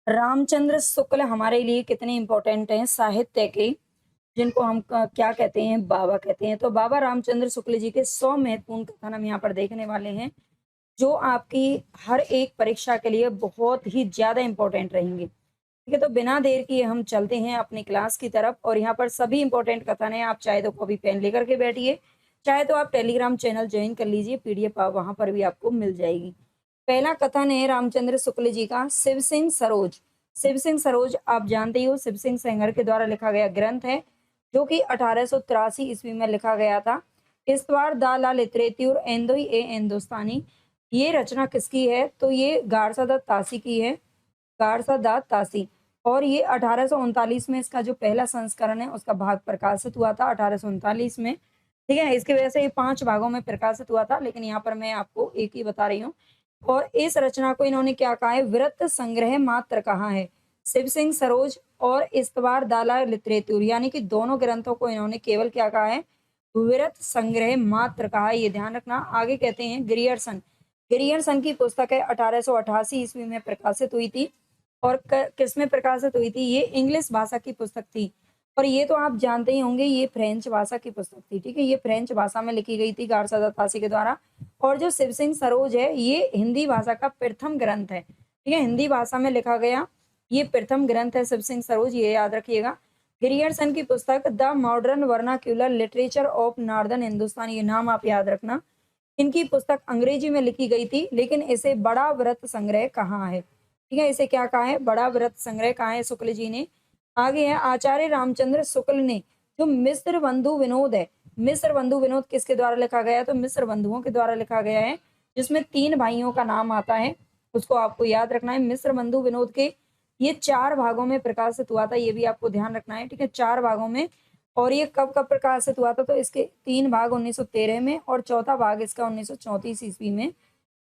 रामचंद्र शुक्ल हमारे लिए कितने इम्पोर्टेंट हैं साहित्य के, जिनको हम क्या कहते हैं, बाबा कहते हैं। तो बाबा रामचंद्र शुक्ल जी के 100 महत्वपूर्ण कथन हम यहाँ पर देखने वाले हैं, जो आपकी हर एक परीक्षा के लिए बहुत ही ज़्यादा इम्पोर्टेंट रहेंगे। ठीक है, तो बिना देर किए हम चलते हैं अपनी क्लास की तरफ और यहाँ पर सभी इम्पोर्टेंट कथन हैं। आप चाहे तो कॉपी पेन लेकर के बैठिए, चाहे तो आप टेलीग्राम चैनल ज्वाइन कर लीजिए, पीडीएफ वहाँ पर भी आपको मिल जाएगी। पहला कथन है रामचंद्र शुक्ल जी का, शिव सिंह सरोज। शिव सिंह सरोज आप जानते ही हो, शिव सिंह सेंगर के द्वारा लिखा गया ग्रंथ है, जो कि 1883 ईस्वी में लिखा गया था। इस्तवार दा ला लिटरेच्योर एंदोई ए हिंदुस्तानी, ये रचना किसकी है? तो ये गारसा दत्त तासी की है, गारसा दत्त तासी। और ये 1839 में इसका जो पहला संस्करण है उसका भाग प्रकाशित हुआ था 1839 में। ठीक है, इसकी वजह से ये 5 भागों में प्रकाशित हुआ था, लेकिन यहाँ पर मैं आपको एक ही बता रही हूँ। और इस रचना को इन्होंने क्या कहा है? वृत्त संग्रह मात्र कहा है। शिव सिंह सरोज और इस्तवार दाला लिटरेतुर, यानी कि दोनों ग्रंथों को इन्होंने केवल क्या कहा है? वृत्त संग्रह मात्र कहा है, ये ध्यान रखना। आगे कहते हैं ग्रियर्सन। ग्रियर्सन की पुस्तक है 1888 ईस्वी में प्रकाशित हुई थी। और किस में प्रकाशित हुई थी? ये इंग्लिश भाषा की पुस्तक थी। और ये तो आप जानते ही होंगे, ये फ्रेंच भाषा की पुस्तक थी। ठीक है, ये फ्रेंच भाषा में लिखी गई थी गारसा दत्त तासी के द्वारा। और जो शिव सिंह सरोज है, ये हिंदी भाषा का प्रथम ग्रंथ है। ठीक है, हिंदी भाषा में लिखा गया ये प्रथम ग्रंथ है शिव सिंह सरोज, ये याद रखिएगा। ग्रियर्सन की पुस्तक the modern vernacular literature of northern Hindustan, ये नाम आप याद रखना। इनकी पुस्तक अंग्रेजी में लिखी गई थी, लेकिन इसे बड़ा व्रत संग्रह कहा है। ठीक है, इसे क्या कहा है? बड़ा व्रत संग्रह कहा है शुक्ल जी ने। आगे है आचार्य रामचंद्र शुक्ल ने जो मिस्र बंधु विनोद है। मिस्र बंधु विनोद किसके द्वारा लिखा गया है? तो मिस्र बंधुओं के द्वारा लिखा गया है, जिसमें 3 भाइयों का नाम आता है, उसको आपको याद रखना है। मिस्र बंधु विनोद के ये 4 भागों में प्रकाशित हुआ था, ये भी आपको ध्यान रखना है। ठीक है, 4 भागों में। और ये कब कब प्रकाशित हुआ था? तो इसके 3 भाग 1913 में और चौथा भाग इसका 1934 ईस्वी में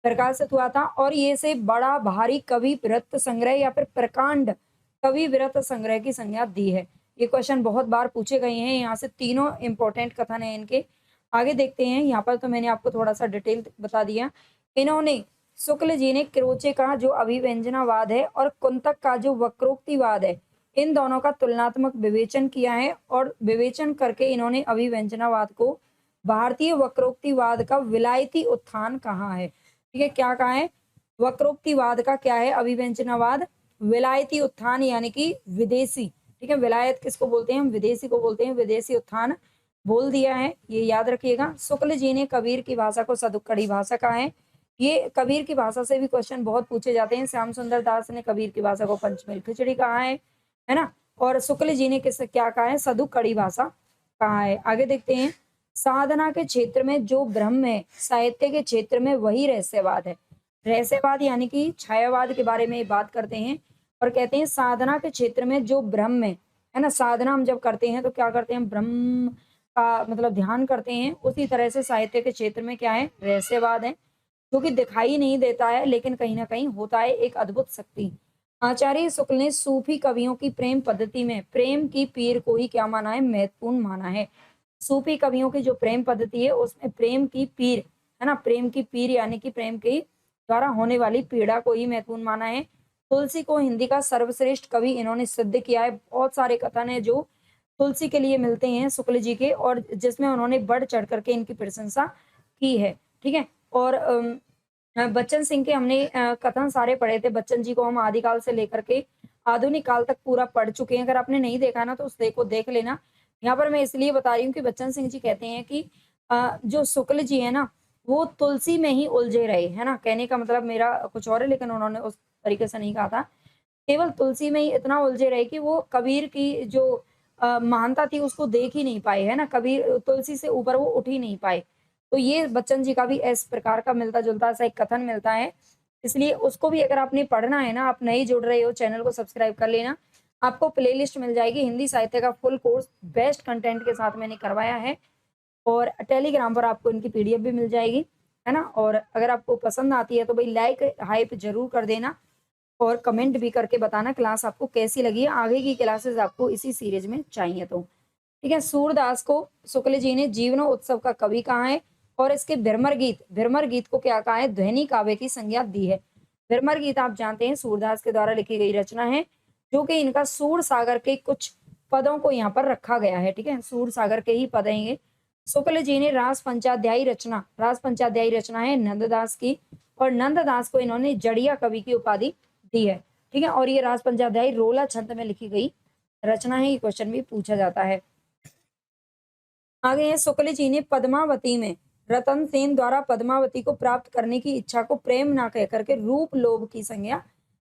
प्रकाशित हुआ था। और ये से बड़ा भारी कवि वृत्त संग्रह या फिर प्रकांड कवि वृत्त संग्रह की संज्ञा दी है। ये क्वेश्चन बहुत बार पूछे गए हैं, यहाँ से तीनों इंपॉर्टेंट कथन है इनके। आगे देखते हैं, यहाँ पर तो मैंने आपको थोड़ा सा डिटेल बता दिया। इन्होंने शुक्ल जी ने क्रोचे का जो अभिव्यंजनावाद है और कुंतक का जो वक्रोक्तिवाद है, इन दोनों का तुलनात्मक विवेचन किया है। और विवेचन करके इन्होंने अभिव्यंजनावाद को भारतीय वक्रोक्तिवाद का विलायती उत्थान कहा है। ठीक है, क्या कहा है? वक्रोक्तिवाद का क्या है? अभिव्यंजनावाद विलायती उत्थान, यानी कि विदेशी। ठीक है, विलायत किसको बोलते हैं? हम विदेशी को बोलते हैं, विदेशी उत्थान बोल दिया है, ये याद रखिएगा। शुक्ल जी ने कबीर की भाषा को सदुक्कड़ी भाषा कहा है। ये कबीर की भाषा से भी क्वेश्चन बहुत पूछे जाते हैं। श्याम सुंदर दास ने कबीर की भाषा को पंचमेल खिचड़ी कहा है ना। और शुक्ल जी ने किस क्या कहा है? सदुक्कड़ी भाषा कहा है। आगे देखते हैं, साधना के क्षेत्र में जो ब्रह्म है, साहित्य के क्षेत्र में वही रहस्यवाद है। रहस्यवाद यानी कि छायावाद के बारे में बात करते हैं और कहते हैं साधना के क्षेत्र में जो ब्रह्म है ना। साधना हम जब करते हैं तो क्या करते हैं? ब्रह्म का मतलब ध्यान करते हैं। उसी तरह से साहित्य के क्षेत्र में क्या है? रहस्यवाद है, जो कि दिखाई नहीं देता है, लेकिन कहीं ना कहीं होता है, एक अद्भुत शक्ति। आचार्य शुक्ल ने सूफी कवियों की प्रेम पद्धति में प्रेम की पीर को ही क्या माना है? महत्वपूर्ण माना है। सूफी कवियों की जो प्रेम पद्धति है, उसमें प्रेम की पीर है ना, प्रेम की पीर यानी कि प्रेम के द्वारा होने वाली पीड़ा को ही महत्वपूर्ण माना है। तुलसी को हिंदी का सर्वश्रेष्ठ कवि इन्होंने सिद्ध किया है। बहुत सारे कथन है जो तुलसी के लिए मिलते हैं शुक्ल जी के, और जिसमें उन्होंने बढ़ चढ़ करके इनकी प्रशंसा की है। ठीक है, और बच्चन सिंह के हमने कथन सारे पढ़े थे। बच्चन जी को हम आदिकाल से लेकर के आधुनिक काल तक पूरा पढ़ चुके हैं। अगर आपने नहीं देखा ना तो उस को देख लेना। यहाँ पर मैं इसलिए बता रही हूँ कि बच्चन सिंह जी कहते हैं कि जो शुक्ल जी है ना, वो तुलसी में ही उलझे रहे, है ना। कहने का मतलब मेरा कुछ और है, लेकिन उन्होंने उस तरीके से नहीं कहा था। केवल तुलसी में ही इतना उलझे रहे कि वो कबीर की जो महानता थी उसको देख ही नहीं पाए, है ना। कबीर तुलसी से ऊपर वो उठ ही नहीं पाए। तो ये बच्चन जी का भी इस प्रकार का मिलता जुलता सा एक कथन मिलता है। इसलिए उसको भी अगर आपने पढ़ना है ना, आप नहीं जुड़ रहे हो, चैनल को सब्सक्राइब कर लेना। आपको प्लेलिस्ट मिल जाएगी, हिंदी साहित्य का फुल कोर्स बेस्ट कंटेंट के साथ मैंने करवाया है। और टेलीग्राम पर आपको इनकी पीडीएफ भी मिल जाएगी, है ना। और अगर आपको पसंद आती है तो भाई लाइक हाइप जरूर कर देना, और कमेंट भी करके बताना क्लास आपको कैसी लगी है। आगे की क्लासेस आपको इसी सीरीज में चाहिए तो। ठीक है, सूरदास को शुक्ल जी ने जीवनो उत्सव का कवि कहा है, और इसके भ्रमर गीत को क्या कहा है? ध्वनि काव्य की संज्ञा दी है। विरमर गीत आप जानते हैं सूरदास के द्वारा लिखी गई रचना है, जो कि इनका सूर सागर के कुछ पदों को यहाँ पर रखा गया है। ठीक है, सूर सागर के ही पद हैं ये। शुक्ल जी ने रास पंचाध्यायी रचना है नंददास की, और नंददास को इन्होंने जड़िया कवि की उपाधि दी है। ठीक है, और ये रास पंचाध्यायी रोला छंद में लिखी गई रचना है। ये क्वेश्चन भी पूछा जाता है। आगे है, शुक्ल जी ने पद्मावती में रतन सेन द्वारा पद्मावती को प्राप्त करने की इच्छा को प्रेम ना कह करके रूप लोभ की संज्ञा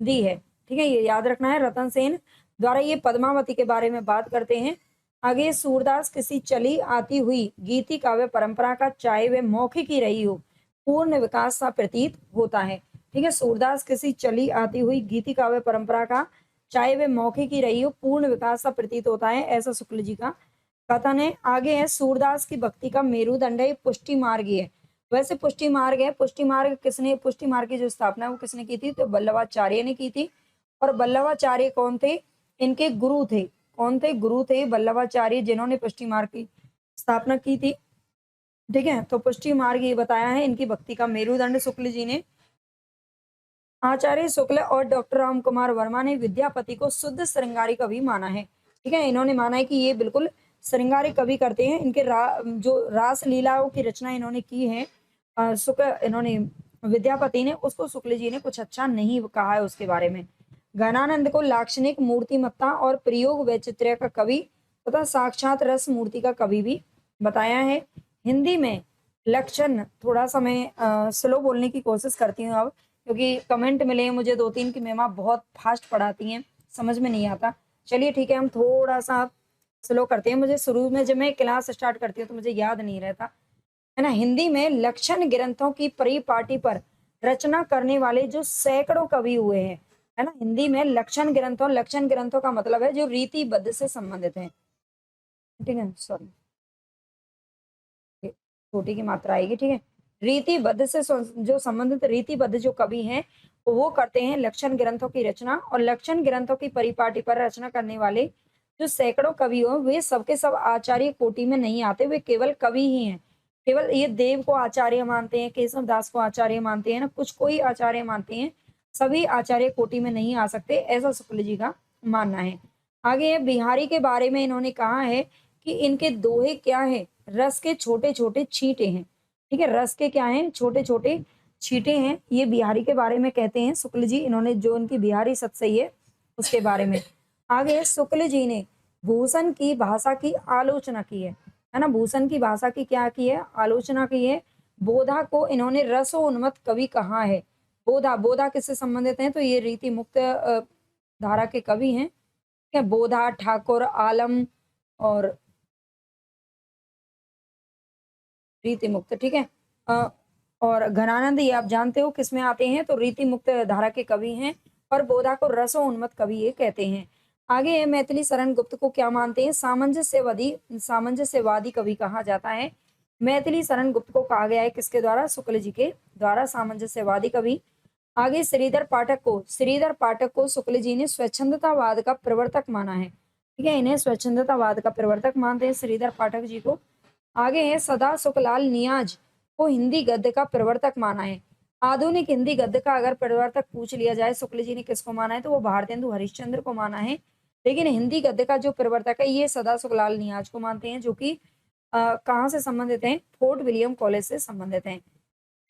दी है। ठीक है, ये याद रखना है, रतन सेन द्वारा ये पद्मावती के बारे में बात करते हैं। आगे, सूरदास किसी चली आती हुई गीति काव्य परंपरा का चाहे वे मौखिक ही रही हो पूर्ण विकास सा प्रतीत होता है। ठीक है, सूरदास किसी चली आती हुई गीति काव्य परंपरा का चाहे वे मौखिक ही रही हो पूर्ण विकास सा प्रतीत होता है, ऐसा शुक्ल जी का कथन है। आगे है, सूरदास की भक्ति का मेरुदंड है पुष्टि मार्ग है। वैसे पुष्टि मार्ग है, पुष्टि मार्ग की जो स्थापना है वो किसने की थी? तो वल्लभाचार्य ने की थी। और वल्लभाचार्य कौन थे? इनके गुरु थे। कौन थे? गुरु थे वल्लभाचार्य, जिन्होंने पुष्टि मार्ग की स्थापना की थी। ठीक है, तो पुष्टि मार्ग ये बताया है, इनकी भक्ति का मेरुदंड शुक्ल जी ने। आचार्य शुक्ल और डॉक्टर राम कुमार वर्मा ने विद्यापति को शुद्ध श्रृंगारी कवि माना है। ठीक है, इन्होंने माना है कि ये बिल्कुल श्रृंगारी कवि करते हैं। इनके जो रास लीलाओं की रचना इन्होंने की है शुक्ल इन्होंने विद्यापति ने, उसको शुक्ल जी ने कुछ अच्छा नहीं कहा है उसके बारे में। घनानंद को लाक्षणिक मूर्तिमत्ता और प्रयोग वैचित्र्य का कवि तथा साक्षात रस मूर्ति का कवि भी बताया है। हिंदी में लक्षण, थोड़ा सा मैं स्लो बोलने की कोशिश करती हूँ अब, क्योंकि कमेंट मिले हैं मुझे 2-3 की मेमा बहुत फास्ट पढ़ाती हैं, समझ में नहीं आता। चलिए ठीक है, हम थोड़ा सा स्लो करते हैं। मुझे शुरू में जब मैं क्लास स्टार्ट करती हूँ तो मुझे याद नहीं रहता है ना। हिंदी में लक्षण ग्रंथों की परिपाटी पर रचना करने वाले जो सैकड़ों कवि हुए हैं, है ना। हिंदी में लक्षण ग्रंथों का मतलब है जो रीतिबद्ध से संबंधित है। ठीक है, सॉरी, छोटी की मात्रा आएगी। ठीक है, रीतिबद्ध से जो संबंधित रीतिबद्ध जो कवि हैं वो करते हैं लक्षण ग्रंथों की रचना। और लक्षण ग्रंथों की परिपाटी पर रचना करने वाले जो सैकड़ों कवि हो, वे सबके सब आचार्य कोटि में नहीं आते, वे केवल कवि ही हैं। केवल ये देव को आचार्य मानते हैं, केशव दास को आचार्य मानते हैं ना, कुछ कोई आचार्य मानते हैं, सभी आचार्य कोटि में नहीं आ सकते, ऐसा शुक्ल जी का मानना है। आगे बिहारी के बारे में इन्होंने कहा है कि इनके दोहे क्या है? रस के छोटे छोटे छींटे हैं। ठीक है, रस के क्या हैं? छोटे छोटे छींटे हैं। ये बिहारी के बारे में कहते हैं शुक्ल जी, इन्होंने जो उनकी बिहारी सतसई है उसके बारे में। आगे शुक्ल जी ने भूषण की भाषा की आलोचना की है ना। भूषण की भाषा की क्या की है? आलोचना की है। बोधा को इन्होंने रसोन्मत्त कवि कहा है। बोधा किससे संबंधित हैं? तो ये रीति मुक्त धारा के कवि हैं। ठीक है, बोधा, ठाकुर, आलम और रीति मुक्त। ठीक है, और घनानंद ये आप जानते हो किसमें आते हैं? तो रीति मुक्त धारा के कवि हैं। और बोधा को रसोन्मत्त कवि ये कहते हैं। आगे है, मैथिली शरण गुप्त को क्या मानते हैं? सामंजस्यवादी कवि कहा जाता है। मैथिली शरण गुप्त को कहा गया है किसके द्वारा? शुक्ल जी के द्वारा सामंजस्यवादी कवि। आगे श्रीधर पाठक को शुक्ल जी ने स्वच्छंदतावाद का प्रवर्तक माना है। ठीक है, इन्हें स्वच्छंदतावाद का प्रवर्तक मानते हैं श्रीधर पाठक जी को। आगे है, सदा सुखलाल नियाज को हिंदी गद्य का प्रवर्तक माना है। आधुनिक हिंदी गद्य का अगर प्रवर्तक पूछ लिया जाए शुक्ल जी ने किसको माना है, तो वो भारतेंदु हरिश्चंद्र को माना है। लेकिन हिंदी गद्य का जो प्रवर्तक है ये सदा सुखलाल नियाज को मानते हैं, जो कि कहाँ से संबंधित हैं? फोर्ट विलियम कॉलेज से संबंधित हैं।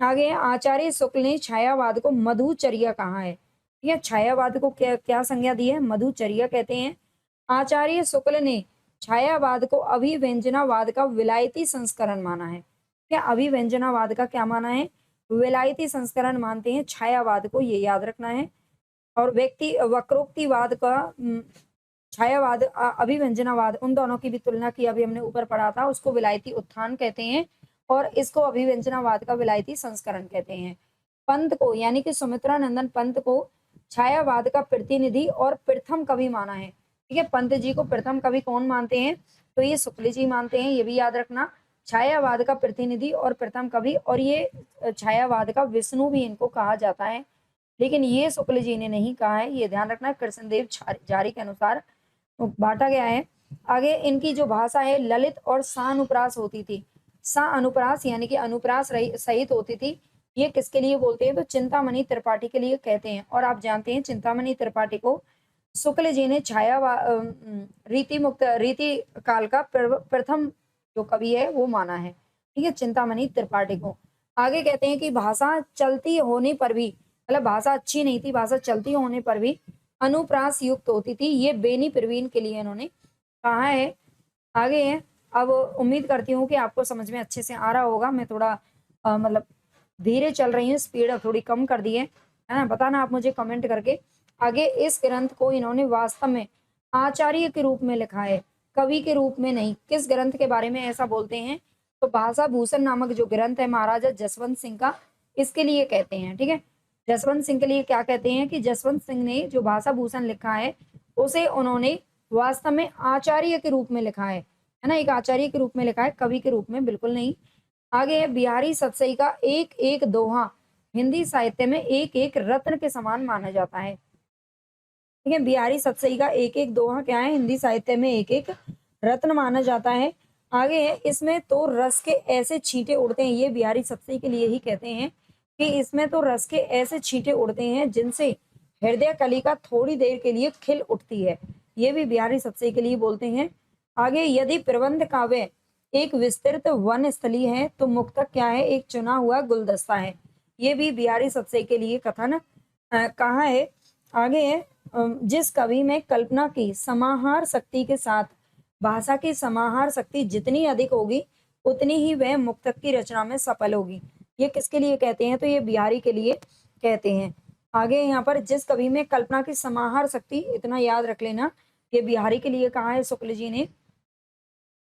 आगे आचार्य शुक्ल ने छायावाद को मधुचर्या कहा है। ठीक है, छायावाद को क्या क्या संज्ञा दी है? मधुचर्या कहते हैं। आचार्य शुक्ल ने छायावाद को अभिव्यंजनावाद का विलायती संस्करण माना है। क्या अभिव्यंजनावाद का क्या माना है? विलायती संस्करण मानते हैं छायावाद को, ये याद रखना है। और व्यक्ति वक्रोक्तिवाद का छायावाद, अभिव्यंजनावाद, उन दोनों की भी तुलना की अभी हमने ऊपर पढ़ा था, उसको विलायती उत्थान कहते हैं और इसको अभिव्यंजनावाद का विलायती संस्करण कहते हैं। पंत को यानी कि सुमित्रा नंदन पंत को छायावाद का प्रतिनिधि और प्रथम कवि माना है। ठीक है, पंत जी को प्रथम कवि कौन मानते हैं? तो ये शुक्ल जी मानते हैं, ये भी याद रखना। छायावाद का प्रतिनिधि और प्रथम कवि, और ये छायावाद का विष्णु भी इनको कहा जाता है, लेकिन ये शुक्ल जी ने नहीं कहा है, ये ध्यान रखना। कृष्णदेव जारी के अनुसार बांटा गया है। आगे इनकी जो भाषा है ललित और सानुप्रास होती थी। सा अनुप्रास यानी कि अनुप्रास सहित होती थी। ये किसके लिए बोलते हैं? तो चिंतामणि त्रिपाठी के लिए कहते हैं। और आप जानते हैं चिंतामणि त्रिपाठी को शुक्ल जी ने रीति काल का प्रथम जो कवि है वो माना है। ठीक है, चिंतामणि त्रिपाठी को। आगे कहते हैं कि भाषा चलती होने पर भी, मतलब भाषा अच्छी नहीं थी, भाषा चलती होने पर भी अनुप्रास युक्त होती थी। ये बेनी प्रवीण के लिए इन्होंने कहा है। आगे है, अब उम्मीद करती हूँ कि आपको समझ में अच्छे से आ रहा होगा। मैं थोड़ा मतलब धीरे चल रही हूँ, स्पीड अब थोड़ी कम कर दी है ना? बताना आप मुझे कमेंट करके। आगे इस ग्रंथ को इन्होंने वास्तव में आचार्य के रूप में लिखा है, कवि के रूप में नहीं। किस ग्रंथ के बारे में ऐसा बोलते हैं? तो भाषा भूषण नामक जो ग्रंथ है महाराजा जसवंत सिंह का, इसके लिए कहते हैं। ठीक है, जसवंत सिंह के लिए क्या कहते हैं कि जसवंत सिंह ने जो भाषा भूषण लिखा है उसे उन्होंने वास्तव में आचार्य के रूप में लिखा है ना? एक आचार्य के रूप में लिखा है, कवि के रूप में बिल्कुल नहीं। आगे है, बिहारी सतसई का एक एक दोहा हिंदी साहित्य में एक एक रत्न के समान माना जाता है। ठीक है, बिहारी सतसई का एक एक दोहा क्या है? हिंदी साहित्य में एक एक रत्न माना जाता है। आगे है, इसमें तो रस के ऐसे छींटे उड़ते हैं, ये बिहारी सतसई के लिए ही कहते हैं कि इसमें तो रस के ऐसे छींटे उड़ते हैं जिनसे हृदय कलिका थोड़ी देर के लिए खिल उठती है। ये भी बिहारी सतसई के लिए बोलते हैं। आगे, यदि प्रबंध काव्य एक विस्तृत वन स्थली है तो मुक्तक क्या है? एक चुना हुआ गुलदस्ता है। ये भी बिहारी सतसई के लिए कथन कहा है। आगे है, जिस कवि में कल्पना की समाहार शक्ति के साथ भाषा की समाहार शक्ति जितनी अधिक होगी उतनी ही वह मुक्तक की रचना में सफल होगी। ये किसके लिए कहते हैं? तो ये बिहारी के लिए कहते हैं। आगे यहाँ पर जिस कवि में कल्पना की समाहार शक्ति, इतना याद रख लेना, ये बिहारी के लिए कहा है शुक्ल जी ने।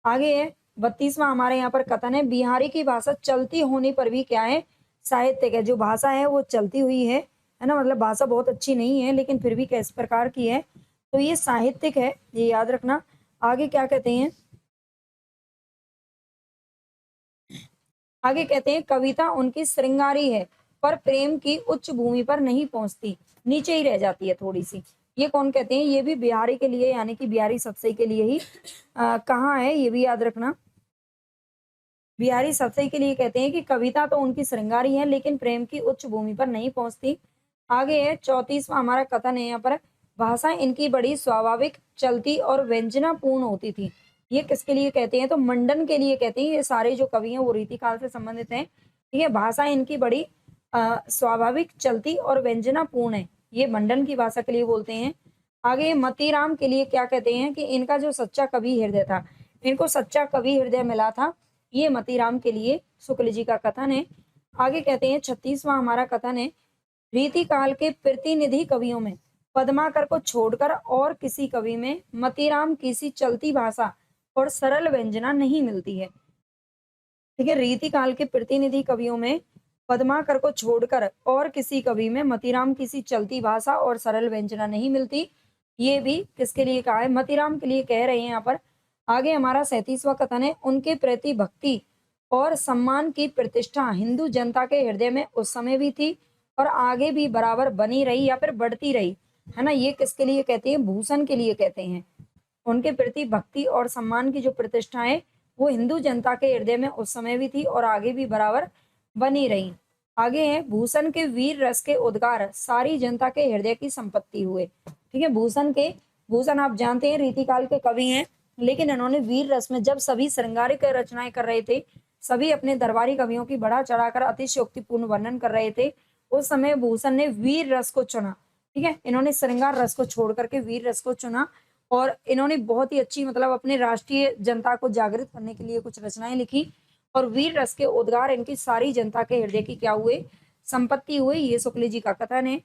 आगे है, 32वां हमारे यहाँ पर कथन है, बिहारी की भाषा चलती होने पर भी क्या है? साहित्यिक है। जो भाषा है वो चलती हुई है ना? मतलब भाषा बहुत अच्छी नहीं है लेकिन फिर भी किस प्रकार की है? तो ये साहित्यिक है, ये याद रखना। आगे क्या कहते हैं? आगे कहते हैं कविता उनकी श्रृंगारी है पर प्रेम की उच्च भूमि पर नहीं पहुंचती, नीचे ही रह जाती है थोड़ी सी। ये कौन कहते हैं? ये भी बिहारी के लिए यानी कि बिहारी सतसई के लिए ही कहा है, ये भी याद रखना। बिहारी सतसई के लिए कहते हैं कि कविता तो उनकी श्रृंगारी है लेकिन प्रेम की उच्च भूमि पर नहीं पहुंचती। आगे है, 34वां हमारा कथन है यहाँ पर, भाषा इनकी बड़ी स्वाभाविक, चलती और व्यंजनापूर्ण होती थी। ये किसके लिए कहते हैं? तो मंडन के लिए कहते हैं। ये सारे जो कवि हैं वो रीतिकाल से संबंधित हैं। ठीक है, भाषा इनकी बड़ी स्वाभाविक, चलती और व्यंजनापूर्ण है, ये मंडन की भाषा के लिए बोलते हैं। आगे मतीराम के लिए क्या कहते हैं कि इनका जो सच्चा कवि हृदय था, इनको सच्चा कवि हृदय मिला था, ये मतीराम के लिए शुक्ल जी का कथन है। आगे कहते हैं 36वां हमारा कथन है, रीतिकाल के प्रतिनिधि कवियों में पद्माकर को छोड़कर और किसी कवि में मतीराम की सी चलती भाषा और सरल व्यंजना नहीं मिलती है। ठीक है, रीतिकाल के प्रतिनिधि कवियों में पद्माकर को छोड़कर और किसी कवि में मतीराम की सी चलती भाषा और सरल व्यंजना नहीं मिलती। ये भी किसके लिए कहा है? मतीराम के लिए कह रहे हैं यहाँ पर। आगे हमारा 37वां कथन है, उनके प्रति भक्ति और सम्मान की प्रतिष्ठा हिंदू जनता के हृदय में उस समय भी थी और आगे भी बराबर बनी रही या फिर बढ़ती रही, है ना? ये किसके लिए कहते हैं? भूषण के लिए कहते हैं। उनके प्रति भक्ति और सम्मान की जो प्रतिष्ठा है वो हिंदू जनता के हृदय में उस समय भी थी और आगे भी बराबर बनी रही। आगे है, भूषण के वीर रस के उद्गार सारी जनता के हृदय की संपत्ति हुए। ठीक है, भूषण आप जानते हैं रीतिकाल के कवि हैं लेकिन इन्होंने वीर रस में, जब सभी श्रृंगारिक रचनाएं कर रहे थे, सभी अपने दरबारी कवियों की बढ़ा चढ़ाकर अतिशयोक्तिपूर्ण वर्णन कर रहे थे, उस समय भूषण ने वीर रस को चुना। ठीक है, इन्होंने श्रृंगार रस को छोड़ करके वीर रस को चुना और इन्होंने बहुत ही अच्छी, मतलब अपने राष्ट्रीय जनता को जागृत करने के लिए कुछ रचनाएं लिखी और वीर रस के उद्गार इनकी सारी जनता के हृदय की क्या हुए? संपत्ति हुए। ये शुक्ल जी का कथन है।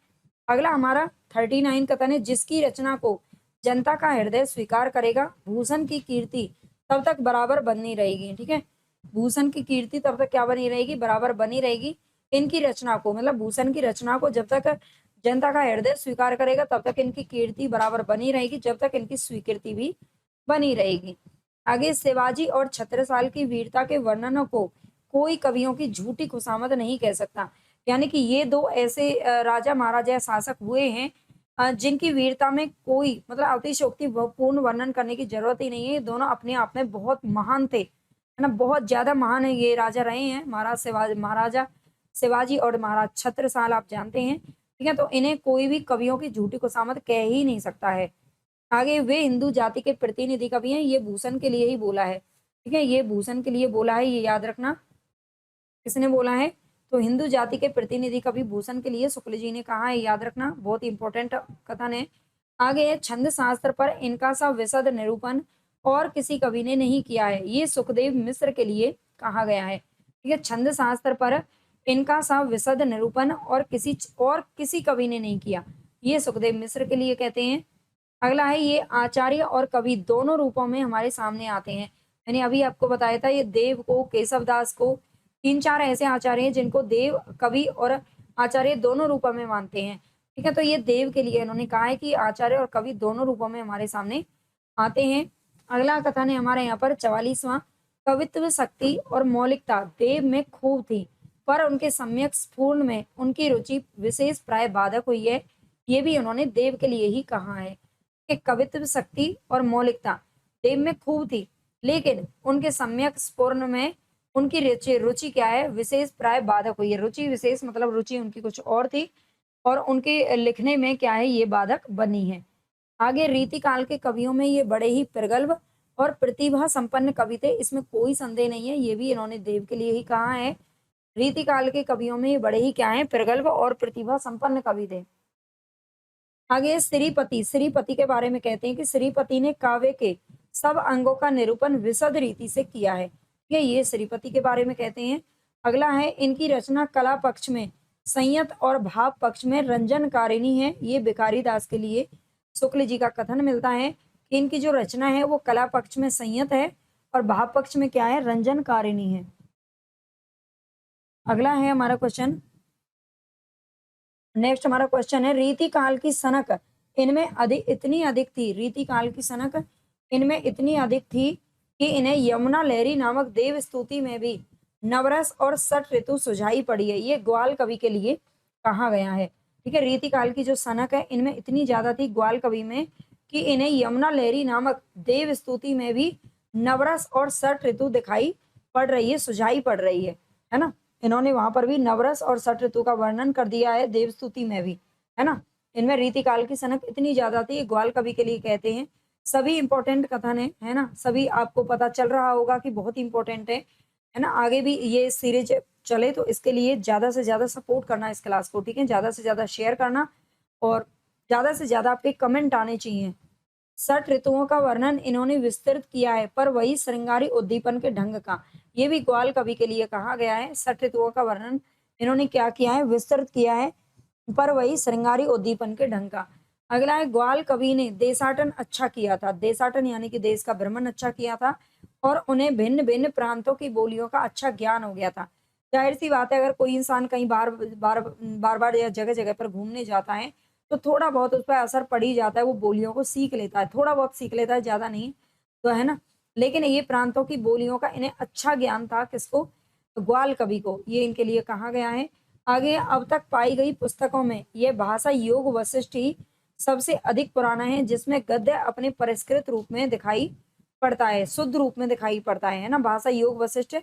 अगला हमारा 39 कथन है, जिसकी रचना को जनता का हृदय स्वीकार करेगा भूषण की कीर्ति तब तक बराबर बनी रहेगी। ठीक है, भूषण की कीर्ति तब तक क्या बनी रहेगी? बराबर बनी रहेगी। इनकी रचना को, मतलब भूषण की रचना को जब तक जनता का हृदय स्वीकार करेगा तब तक इनकी कीर्ति बराबर बनी रहेगी, जब तक इनकी स्वीकृति भी बनी रहेगी। आगे, शिवाजी और छत्रसाल की वीरता के वर्णनों को कोई कवियों की झूठी खुशामद नहीं कह सकता। यानी कि ये दो ऐसे राजा महाराजा या शासक हुए हैं जिनकी वीरता में कोई, मतलब अतिशयोक्ति पूर्ण वर्णन करने की जरूरत ही नहीं है। दोनों अपने आप में बहुत महान थे, है ना? बहुत ज्यादा महान है ये राजा रहे हैं, महाराजा शिवाजी और महाराज छत्रसाल आप जानते हैं, ठीक है। तो इन्हें कोई भी कवियों की झूठी खुशामद कह ही नहीं सकता है। आगे वे हिंदू जाति के प्रतिनिधि कवि हैं, ये भूषण के लिए ही बोला है, ठीक है। ये भूषण के लिए बोला है, ये याद रखना। किसने बोला है? तो हिंदू जाति के प्रतिनिधि कवि भूषण के लिए शुक्ल जी ने कहा है, याद रखना, बहुत इंपॉर्टेंट कथन है। आगे है छंद शास्त्र पर इनका सा विशद निरूपण और किसी कवि ने नहीं किया है, ये सुखदेव मिश्र के लिए कहा गया है, ठीक है। छंद शास्त्र पर इनका सा विशद निरूपण और किसी कवि ने नहीं किया, ये सुखदेव मिश्र के लिए कहते हैं। अगला है ये आचार्य और कवि दोनों रूपों में हमारे सामने आते हैं। मैंने अभी आपको बताया था, ये देव को, केशव दास को, तीन चार ऐसे आचार्य हैं जिनको देव, कवि और आचार्य दोनों रूपों में मानते हैं, ठीक है। तो ये देव के लिए इन्होंने कहा है कि आचार्य और कवि दोनों रूपों में हमारे सामने आते हैं। अगला कथन है हमारे यहाँ पर 44वां, कवित्व शक्ति और मौलिकता देव में खूब थी, पर उनके सम्यक स्फूर्ण में उनकी रुचि विशेष प्राय बाधक हुई है, ये भी उन्होंने देव के लिए ही कहा है कि कवित्व शक्ति और मौलिकता देव में खूब थी, लेकिन उनके सम्यक स्फूर्ण में उनकी रुचि क्या है, विशेष प्राय बाधक हुई है। रुचि विशेष मतलब रुचि उनकी कुछ और थी और उनके लिखने में क्या है, ये बाधक बनी है। आगे रीति काल के कवियों में ये बड़े ही प्रगल्भ और प्रतिभा संपन्न कवि थे, इसमें कोई संदेह नहीं है, ये भी इन्होंने देव के लिए ही कहा है। रीति काल के कवियों में ये बड़े ही क्या है, प्रगल्भ और प्रतिभा संपन्न कवि थे। आगे श्रीपति, श्रीपति के बारे में कहते हैं कि श्रीपति ने काव्य के सब अंगों का निरूपण विशद रीति से किया है, ये श्रीपति के बारे में कहते हैं। अगला है इनकी रचना कला पक्ष में संयत और भाव पक्ष में रंजनकारिणी है, ये भिखारी दास के लिए शुक्ल जी का कथन मिलता है कि इनकी जो रचना है वो कला पक्ष में संयत है और भाव पक्ष में क्या है, रंजनकारिणी है। अगला है हमारा क्वेश्चन, नेक्स्ट हमारा क्वेश्चन है रीति काल की सनक इनमें इतनी अधिक थी, रीति काल की सनक इनमें इतनी अधिक थी कि इन्हें यमुना लहरी नामक देव स्तुति में भी नवरस और सठ ऋतु सुझाई पड़ी है, ये ग्वाल कवि के लिए कहा गया है, ठीक है। रीति काल की जो सनक है इनमें इतनी ज्यादा थी ग्वाल कवि में कि इन्हें यमुना लहरी नामक देव स्तुति में भी नवरस और सठ ऋतु दिखाई पड़ रही है, सुझाई पड़ रही है ना। इन्होंने वहां पर भी नवरस और सठ ऋतु का वर्णन कर दिया है देवस्तुति में भी, है ना। इनमें रीति काल की सनक इतनी ज्यादा थी, ग्वाल कवि के लिए कहते हैं। सभी इंपॉर्टेंट कथन है ना, सभी आपको पता चल रहा होगा कि बहुत इंपॉर्टेंट है ना। आगे भी ये सीरीज चले तो इसके लिए ज्यादा से ज्यादा सपोर्ट करना इस क्लास को, ठीक है। ज्यादा से ज्यादा शेयर करना और ज्यादा से ज्यादा आपके कमेंट आने चाहिए। सठ ऋतुओं का वर्णन इन्होंने विस्तृत किया है, पर वही श्रृंगारी उद्दीपन के ढंग का, ये भी ग्वाल कवि के लिए कहा गया है। सठ ऋतुओं का वर्णन इन्होंने क्या किया है, विस्तृत किया है, पर वही श्रृंगारी उद्दीपन के ढंग का। अगला है ग्वाल कवि ने देशाटन अच्छा किया था, देशाटन यानी कि देश का भ्रमण अच्छा किया था और उन्हें भिन्न भिन्न प्रांतों की बोलियों का अच्छा ज्ञान हो गया था। जाहिर सी बात है, अगर कोई इंसान कहीं बार या जगह जगह पर घूमने जाता है तो थोड़ा बहुत उस पर असर पड़ ही जाता है, वो बोलियों को सीख लेता है, थोड़ा बहुत सीख लेता है, ज्यादा नहीं तो, है ना। लेकिन ये प्रांतों की बोलियों का इन्हें अच्छा ज्ञान था, किसको, ग्वाल कवि को, ये इनके लिए कहा गया है। आगे अब तक पाई गई पुस्तकों में यह भाषा योग वशिष्ठ ही सबसे अधिक पुराना है, जिसमें गद्य अपने परिष्कृत रूप में दिखाई पड़ता है, शुद्ध रूप में दिखाई पड़ता है ना। भाषा योग वशिष्ठ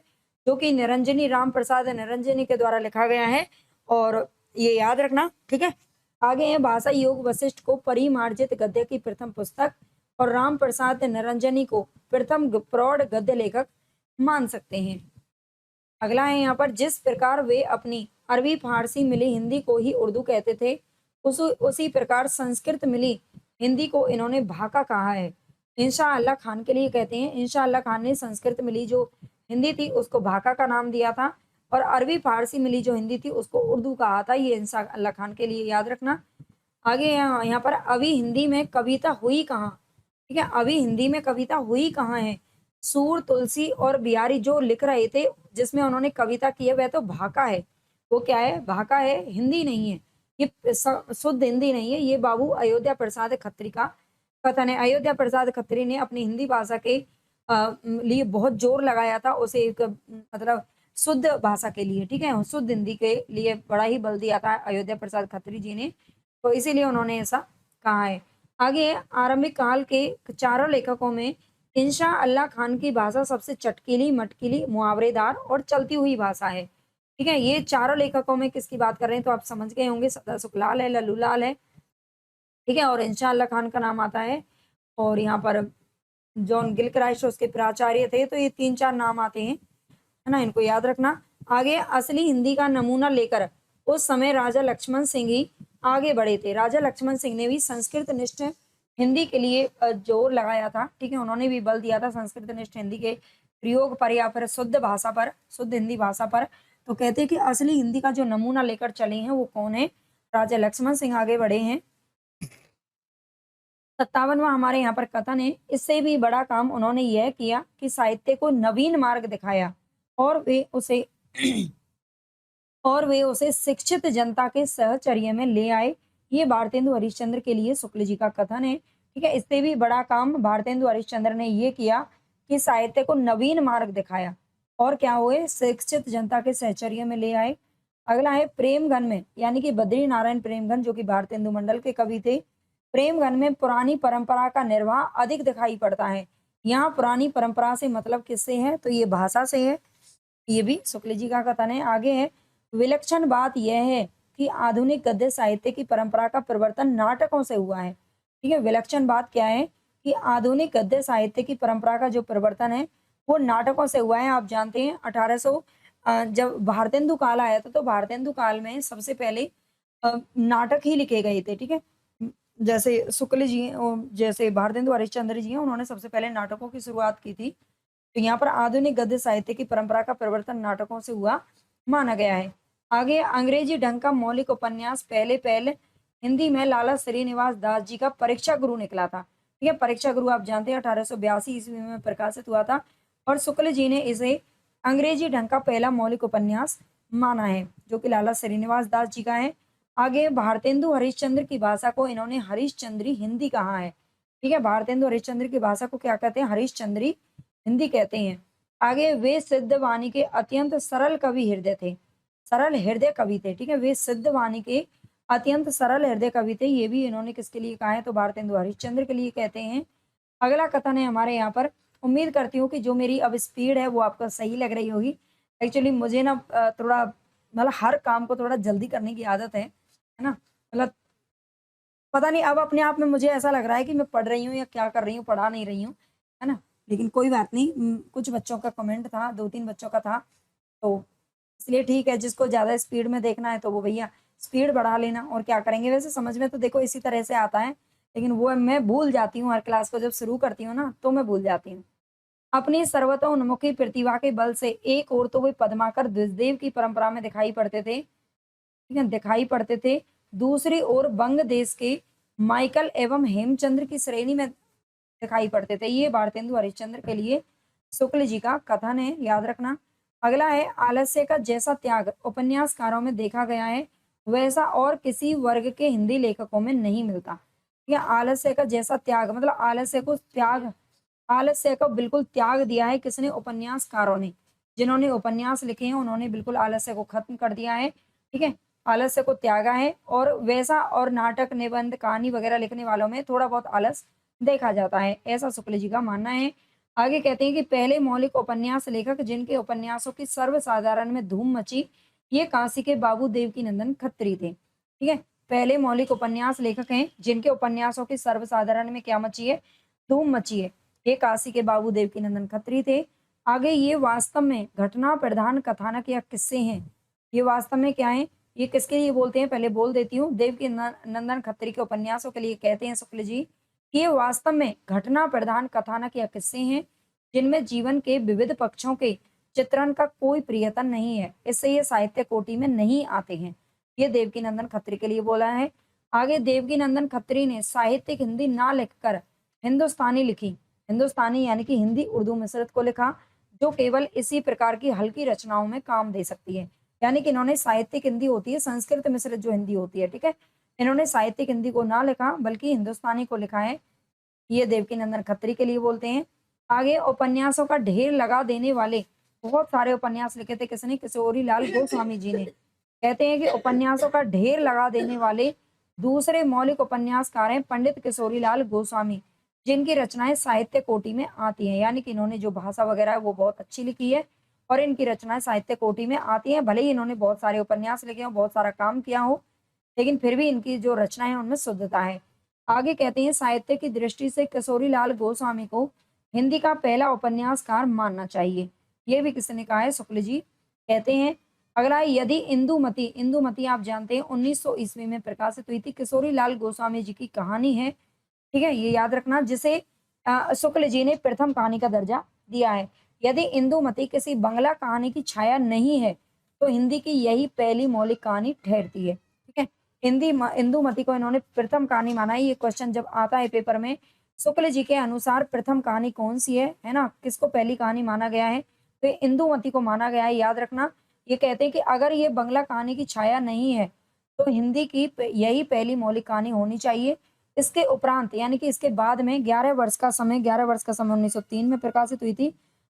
जो कि निरंजनी राम प्रसाद निरंजनी के द्वारा लिखा गया है, और ये याद रखना, ठीक है। आगे है भाषा योग वशिष्ठ को परिमार्जित गद्य की प्रथम पुस्तक और राम प्रसाद निरंजनी को प्रथम प्रौढ़ गद्य लेखक मान सकते हैं। अगला है यहाँ पर जिस प्रकार वे अपनी अरबी फारसी मिली हिंदी को ही उर्दू कहते थे, उसी प्रकार संस्कृत मिली हिंदी को इन्होंने भाका कहा है। इंशा अल्लाह खान के लिए कहते हैं, इंशा अल्लाह खान ने संस्कृत मिली जो हिंदी थी उसको भाका का नाम दिया था, और अरबी फारसी मिली जो हिंदी थी उसको उर्दू कहा था, ये इंशा अल्लाह खान के लिए याद रखना। आगे यहाँ पर अभी हिंदी में कविता हुई कहाँ, ठीक है। अभी हिंदी में कविता हुई कहाँ है, सूर, तुलसी और बिहारी जो लिख रहे थे जिसमें उन्होंने कविता की है वह तो भाका है, वो क्या है, भाका है, हिंदी नहीं है, ये शुद्ध हिंदी नहीं है। ये बाबू अयोध्या प्रसाद खत्री का कथन है। अयोध्या प्रसाद खत्री ने अपनी हिंदी भाषा के लिए बहुत जोर लगाया था, उसे एक मतलब शुद्ध भाषा के लिए, ठीक है, शुद्ध हिंदी के लिए बड़ा ही बल दिया था अयोध्या प्रसाद खत्री जी ने, तो इसीलिए उन्होंने ऐसा कहा है। आगे आरंभिक काल के चारों लेखकों में इंशा अल्लाह खान की भाषा सबसे चटकीली, मटकीली, मुहावरेदार और चलती हुई भाषा है। ठीक है, ये चारों लेखकों में किसकी बात कर रहे हैं तो आप समझ गए होंगे, सदा सुखलाल है, लल्लूलाल है, ठीक है, और इंशाअल्लाह खान का नाम आता है, और यहाँ पर जॉन गिलक्राइस्ट उसके प्राचार्य थे। तो ये 3-4 नाम आते हैं, है ना, इनको याद रखना। आगे असली हिंदी का नमूना लेकर उस समय राजा लक्ष्मण सिंह ही आगे बढ़े थे। राजा लक्ष्मण सिंह ने भी संस्कृत निष्ठ हिंदी के लिए जोर लगाया था, ठीक है, उन्होंने भी बल दिया था संस्कृत निष्ठ हिंदी के प्रयोग पर या फिर शुद्ध भाषा पर, शुद्ध हिंदी भाषा पर। तो कहते हैं कि असली हिंदी का जो नमूना लेकर चले हैं वो कौन है, राजा लक्ष्मण सिंह आगे बढ़े हैं। 57वां हमारे यहाँ पर कथन है, इससे भी बड़ा काम उन्होंने यह किया कि साहित्य को नवीन मार्ग दिखाया और वे उसे शिक्षित जनता के सहचर्य में ले आए। ये भारतेंदु हरिश्चंद्र के लिए शुक्ल जी का कथन है, ठीक है। इससे भी बड़ा काम भारतेंदु हरिश्चंद्र ने ये किया कि साहित्य को नवीन मार्ग दिखाया और क्या हुए, शिक्षित जनता के सहचर्य में ले आए। अगला है प्रेमगन में, यानी कि बद्री नारायण प्रेमगन जो कि भारतेंदु मंडल के कवि थे। प्रेमगन में पुरानी परंपरा का निर्वाह अधिक दिखाई पड़ता है। यहाँ पुरानी परंपरा से मतलब किससे है, तो ये भाषा से है। ये भी शुक्ल जी का कथन है। आगे है, विलक्षण बात यह है कि आधुनिक गद्य साहित्य की परंपरा का परिवर्तन नाटकों से हुआ है, ठीक है। विलक्षण बात क्या है कि आधुनिक गद्य साहित्य की परंपरा का जो परिवर्तन है वो नाटकों से हुआ है। आप जानते हैं 1800 जब भारतेंदु काल आया था तो भारतेंदु काल में सबसे पहले नाटक ही लिखे गए थे, ठीक है। जैसे शुक्ल जी जैसे भारतेंदु हरिश्चंद्र जी हैं, उन्होंने सबसे पहले नाटकों की शुरुआत की थी। तो यहाँ पर आधुनिक गद्य साहित्य की परंपरा का परिवर्तन नाटकों से हुआ माना गया है। आगे अंग्रेजी ढंग का मौलिक उपन्यास पहले पहले हिंदी में लाला श्रीनिवास दास जी का परीक्षा गुरु निकला था, ठीक है। परीक्षा गुरु आप जानते हैं 1882 ईस्वी में प्रकाशित हुआ था और शुक्ल जी ने इसे अंग्रेजी ढंग का पहला मौलिक उपन्यास माना है जो कि लाला श्रीनिवास दास जी का है। आगे भारतेंदु हरिश्चंद्र की भाषा को इन्होंने हरिश्चंद्री हिंदी कहा है, ठीक है। भारतेंदु हरिश्चंद्र की भाषा को क्या कहते हैं, हरिश्चंद्री हिंदी कहते हैं। आगे वे सिद्ध वाणी के अत्यंत सरल कवि हृदय थे, सरल हृदय कवि थे, ठीक है। वे सिद्ध वाणी के अत्यंत सरल हृदय कवि थे। ये भी इन्होंने किसके लिए कहा है, तो भारतेंदु हरिश्चंद्र के लिए कहते हैं। अगला कथन है हमारे यहाँ पर, उम्मीद करती हूँ कि जो मेरी अब स्पीड है वो आपको सही लग रही होगी। एक्चुअली मुझे ना थोड़ा मतलब हर काम को थोड़ा जल्दी करने की आदत है ना, मतलब पता नहीं अब अपने आप में मुझे ऐसा लग रहा है कि मैं पढ़ रही हूँ या क्या कर रही हूँ, पढ़ा नहीं रही हूँ, है ना। लेकिन कोई बात नहीं, कुछ बच्चों का कमेंट था, 2-3 बच्चों का था, तो इसलिए ठीक है। जिसको ज़्यादा स्पीड में देखना है तो वो भैया स्पीड बढ़ा लेना, और क्या करेंगे। वैसे समझ में तो देखो इसी तरह से आता है, लेकिन वो मैं भूल जाती हूँ, हर क्लास को जब शुरू करती हूँ ना तो मैं भूल जाती हूँ। अपनी सर्वतोन्मुखी प्रतिभा के बल से एक ओर तो वे पद्माकर द्विजदेव की परंपरा में दिखाई पड़ते थे, ठीक है, दिखाई पड़ते थे। दूसरी ओर बंग देश के माइकल एवं हेमचंद्र की श्रेणी में दिखाई पड़ते थे। ये भारतेंदु हरिश्चंद्र के लिए शुक्ल जी का कथन है, याद रखना। अगला है, आलस्य का जैसा त्याग उपन्यासकारों में देखा गया है वैसा और किसी वर्ग के हिंदी लेखकों में नहीं मिलता। या आलस्य का जैसा त्याग मतलब आलस्य को बिल्कुल त्याग दिया है किसने, उपन्यासकारों ने। जिन्होंने उपन्यास लिखे हैं उन्होंने बिल्कुल आलस्य को खत्म कर दिया है, ठीक है। आलस्य को त्यागा है, और वैसा और नाटक निबंध कहानी वगैरह लिखने वालों में थोड़ा बहुत आलस देखा जाता है, ऐसा शुक्ल जी का मानना है। आगे कहते हैं कि पहले मौलिक उपन्यास लेखक जिनके उपन्यासों की सर्वसाधारण में धूम मची, ये काशी के बाबू देवकीनंदन खत्री थे, ठीक है। पहले मौलिक उपन्यास लेखक हैं जिनके उपन्यासों की सर्वसाधारण में क्या मची है, धूम मची है, ये काशी के बाबू देवकीनंदन खत्री थे। आगे ये वास्तव में घटना प्रधान कथानक या किस्से हैं। ये वास्तव में क्या है, ये किसके लिए बोलते हैं, पहले बोल देती हूँ। देवकीनंदन खत्री के उपन्यासों के लिए कहते हैं शुक्ल जी कि ये वास्तव में घटना प्रधान कथानक या किस्से हैं जिनमें जीवन के विविध पक्षों के चित्रण का कोई प्रयत्न नहीं है, इससे ये साहित्य कोटि में नहीं आते हैं। ये देवकीनंदन खत्री के लिए बोला है। आगे देवकीनंदन खत्री ने साहित्यिक हिंदी ना लिखकर हिंदुस्तानी लिखी, हिंदुस्तानी यानी कि हिंदी उर्दू मिश्रित को लिखा, जो केवल इसी प्रकार की हल्की रचनाओं में काम दे सकती है। यानी कि इन्होंने साहित्यिक हिंदी होती है संस्कृत मिश्रित जो हिंदी होती है, ठीक है, इन्होंने साहित्यिक हिंदी को ना लिखा बल्कि हिंदुस्तानी को लिखा है। ये देवकीनंदन खत्री के लिए बोलते हैं। आगे उपन्यासों का ढेर लगा देने वाले बहुत सारे उपन्यास लिखे थे किसने, किशोरी लाल गोस्वामी जी ने। कहते हैं कि उपन्यासों का ढेर लगा देने वाले दूसरे मौलिक उपन्यासकार हैं पंडित किशोरी लाल गोस्वामी, जिनकी रचनाएं साहित्य कोटि में आती हैं। यानी कि इन्होंने जो भाषा वगैरह है वो बहुत अच्छी लिखी है और इनकी रचनाएं साहित्य कोटि में आती हैं। भले ही इन्होंने बहुत सारे उपन्यास लिखे हो, बहुत सारा काम किया हो, लेकिन फिर भी इनकी जो रचनाएं हैं उनमें शुद्धता है। आगे कहते हैं साहित्य की दृष्टि से किशोरीलाल गोस्वामी को हिंदी का पहला उपन्यासकार मानना चाहिए। ये भी किसने कहा है? शुक्ल जी कहते हैं। अगला है यदि इंदुमती, इंदुमती आप जानते हैं 1900 ईस्वी में प्रकाशित हुई थी, किशोरीलाल गोस्वामी जी की कहानी है, ठीक है, ये याद रखना, जिसे शुक्ल जी ने प्रथम कहानी का दर्जा दिया है। यदि इंदुमती किसी बंगला कहानी की छाया नहीं है तो हिंदी की यही पहली मौलिक कहानी ठहरती है, ठीक है। इंदुमती को इन्होंने प्रथम कहानी माना है। ये क्वेश्चन जब आता है पेपर में, शुक्ल जी के अनुसार प्रथम कहानी कौन सी है ना, किसको पहली कहानी माना गया है? तो इंदुमती को माना गया है, याद रखना। ये कहते हैं कि अगर ये बंगला कहानी की छाया नहीं है तो हिंदी की यही पहली मौलिक कहानी होनी चाहिए। इसके उपरांत यानी कि इसके बाद में 11 वर्ष का समय 1903 में प्रकाशित हुई थी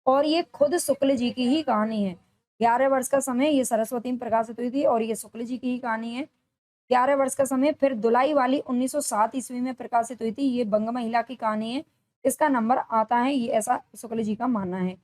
और ये खुद शुक्ल जी की ही कहानी है। 11 वर्ष का समय ये सरस्वती में प्रकाशित हुई थी और ये शुक्ल जी की ही कहानी है। 11 वर्ष का समय। फिर दुलाई वाली 1907 ईस्वी में प्रकाशित हुई थी, ये बंग महिला की कहानी है, इसका नंबर आता है, ये ऐसा शुक्ल जी का मानना है।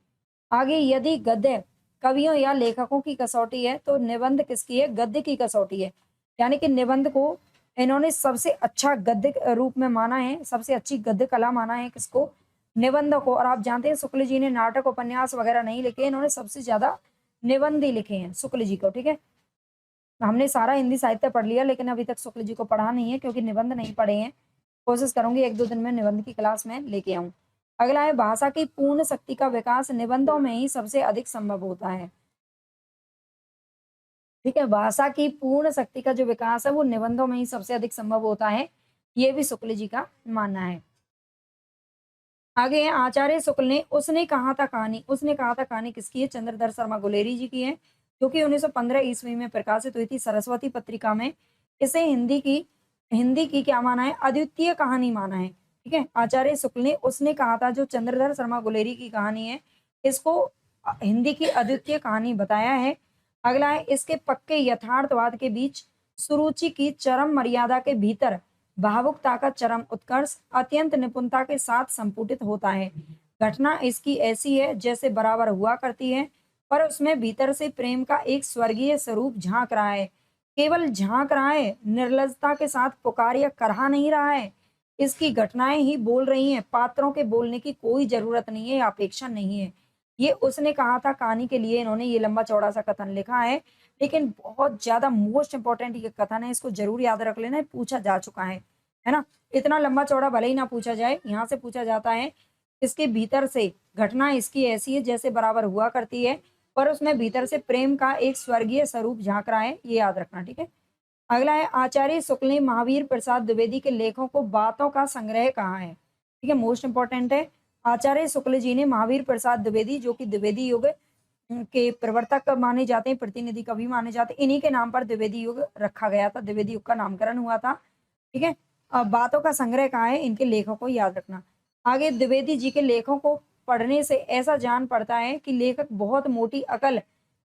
आगे यदि गद्य कवियों या लेखकों की कसौटी है तो निबंध किसकी है? गद्य की कसौटी है। यानी कि निबंध को इन्होंने सबसे अच्छा गद्य रूप में माना है, सबसे अच्छी गद्य कला माना है किसको? निबंध को। और आप जानते हैं शुक्ल जी ने नाटक उपन्यास वगैरह नहीं लिखे, इन्होंने सबसे ज्यादा निबंध ही लिखे हैं शुक्ल जी को, ठीक है। हमने सारा हिंदी साहित्य पढ़ लिया लेकिन अभी तक शुक्ल जी को पढ़ा नहीं है क्योंकि निबंध नहीं पढ़े हैं। कोशिश करूंगी 1-2 दिन में निबंध की क्लास में लेके आऊं। अगला है भाषा की पूर्ण शक्ति का विकास निबंधों में ही सबसे अधिक संभव होता है, ठीक है। भाषा की पूर्ण शक्ति का जो विकास है वो निबंधों में ही सबसे अधिक संभव होता है, ये भी शुक्ल जी का मानना है। आगे है आचार्य शुक्ल ने उसने कहा था कहानी, उसने कहा था कहानी किसकी है? चंद्रधर शर्मा गुलेरी जी की है, जो कि 1915 ईस्वी में प्रकाशित हुई थी सरस्वती पत्रिका में। इसे हिंदी की क्या माना है? अद्वितीय कहानी माना है, ठीक है। आचार्य शुक्ल ने उसने कहा था, जो चंद्रधर शर्मा गुलेरी की कहानी है, इसको हिंदी की अद्वितीय कहानी बताया है। अगला है इसके पक्के यथार्थवाद के बीच सुरुचि की चरम मर्यादा के भीतर भावुकता का चरम उत्कर्ष अत्यंत निपुणता के साथ संपुटित होता है। घटना इसकी ऐसी है जैसे बराबर हुआ करती है, पर उसमें भीतर से प्रेम का एक स्वर्गीय स्वरूप झांक रहा है। केवल झांक रहा है, निर्लजता के साथ पुकार या करहा नहीं रहा है। इसकी घटनाएं ही बोल रही हैं, पात्रों के बोलने की कोई जरूरत नहीं है या अपेक्षा नहीं है। ये उसने कहा था कहानी के लिए इन्होंने ये लंबा चौड़ा सा कथन लिखा है, लेकिन बहुत ज्यादा मोस्ट इंपॉर्टेंट ये कथन है, इसको जरूर याद रख लेना, पूछा जा चुका है ना। इतना लंबा चौड़ा भले ही ना पूछा जाए, यहाँ से पूछा जाता है इसके भीतर से घटना इसकी ऐसी है जैसे बराबर हुआ करती है, पर उसमें भीतर से प्रेम का एक स्वर्गीय स्वरूप झांक रहा है, ये याद रखना, ठीक है। अगला है आचार्य शुक्ल ने महावीर प्रसाद द्विवेदी के लेखों को बातों का संग्रह कहा है, ठीक है, मोस्ट इंपॉर्टेंट है। आचार्य शुक्ल जी ने महावीर प्रसाद द्विवेदी, जो कि द्विवेदी युग के प्रवर्तक माने जाते हैं, प्रतिनिधि कवि माने जाते हैं, इन्हीं के नाम पर द्विवेदी युग रखा गया था, द्विवेदी युग का नामकरण हुआ था, ठीक है। बातों का संग्रह कहा है, इनके लेखों को याद रखना। आगे द्विवेदी जी के लेखों को पढ़ने से ऐसा जान पड़ता है कि लेखक बहुत मोटी अकल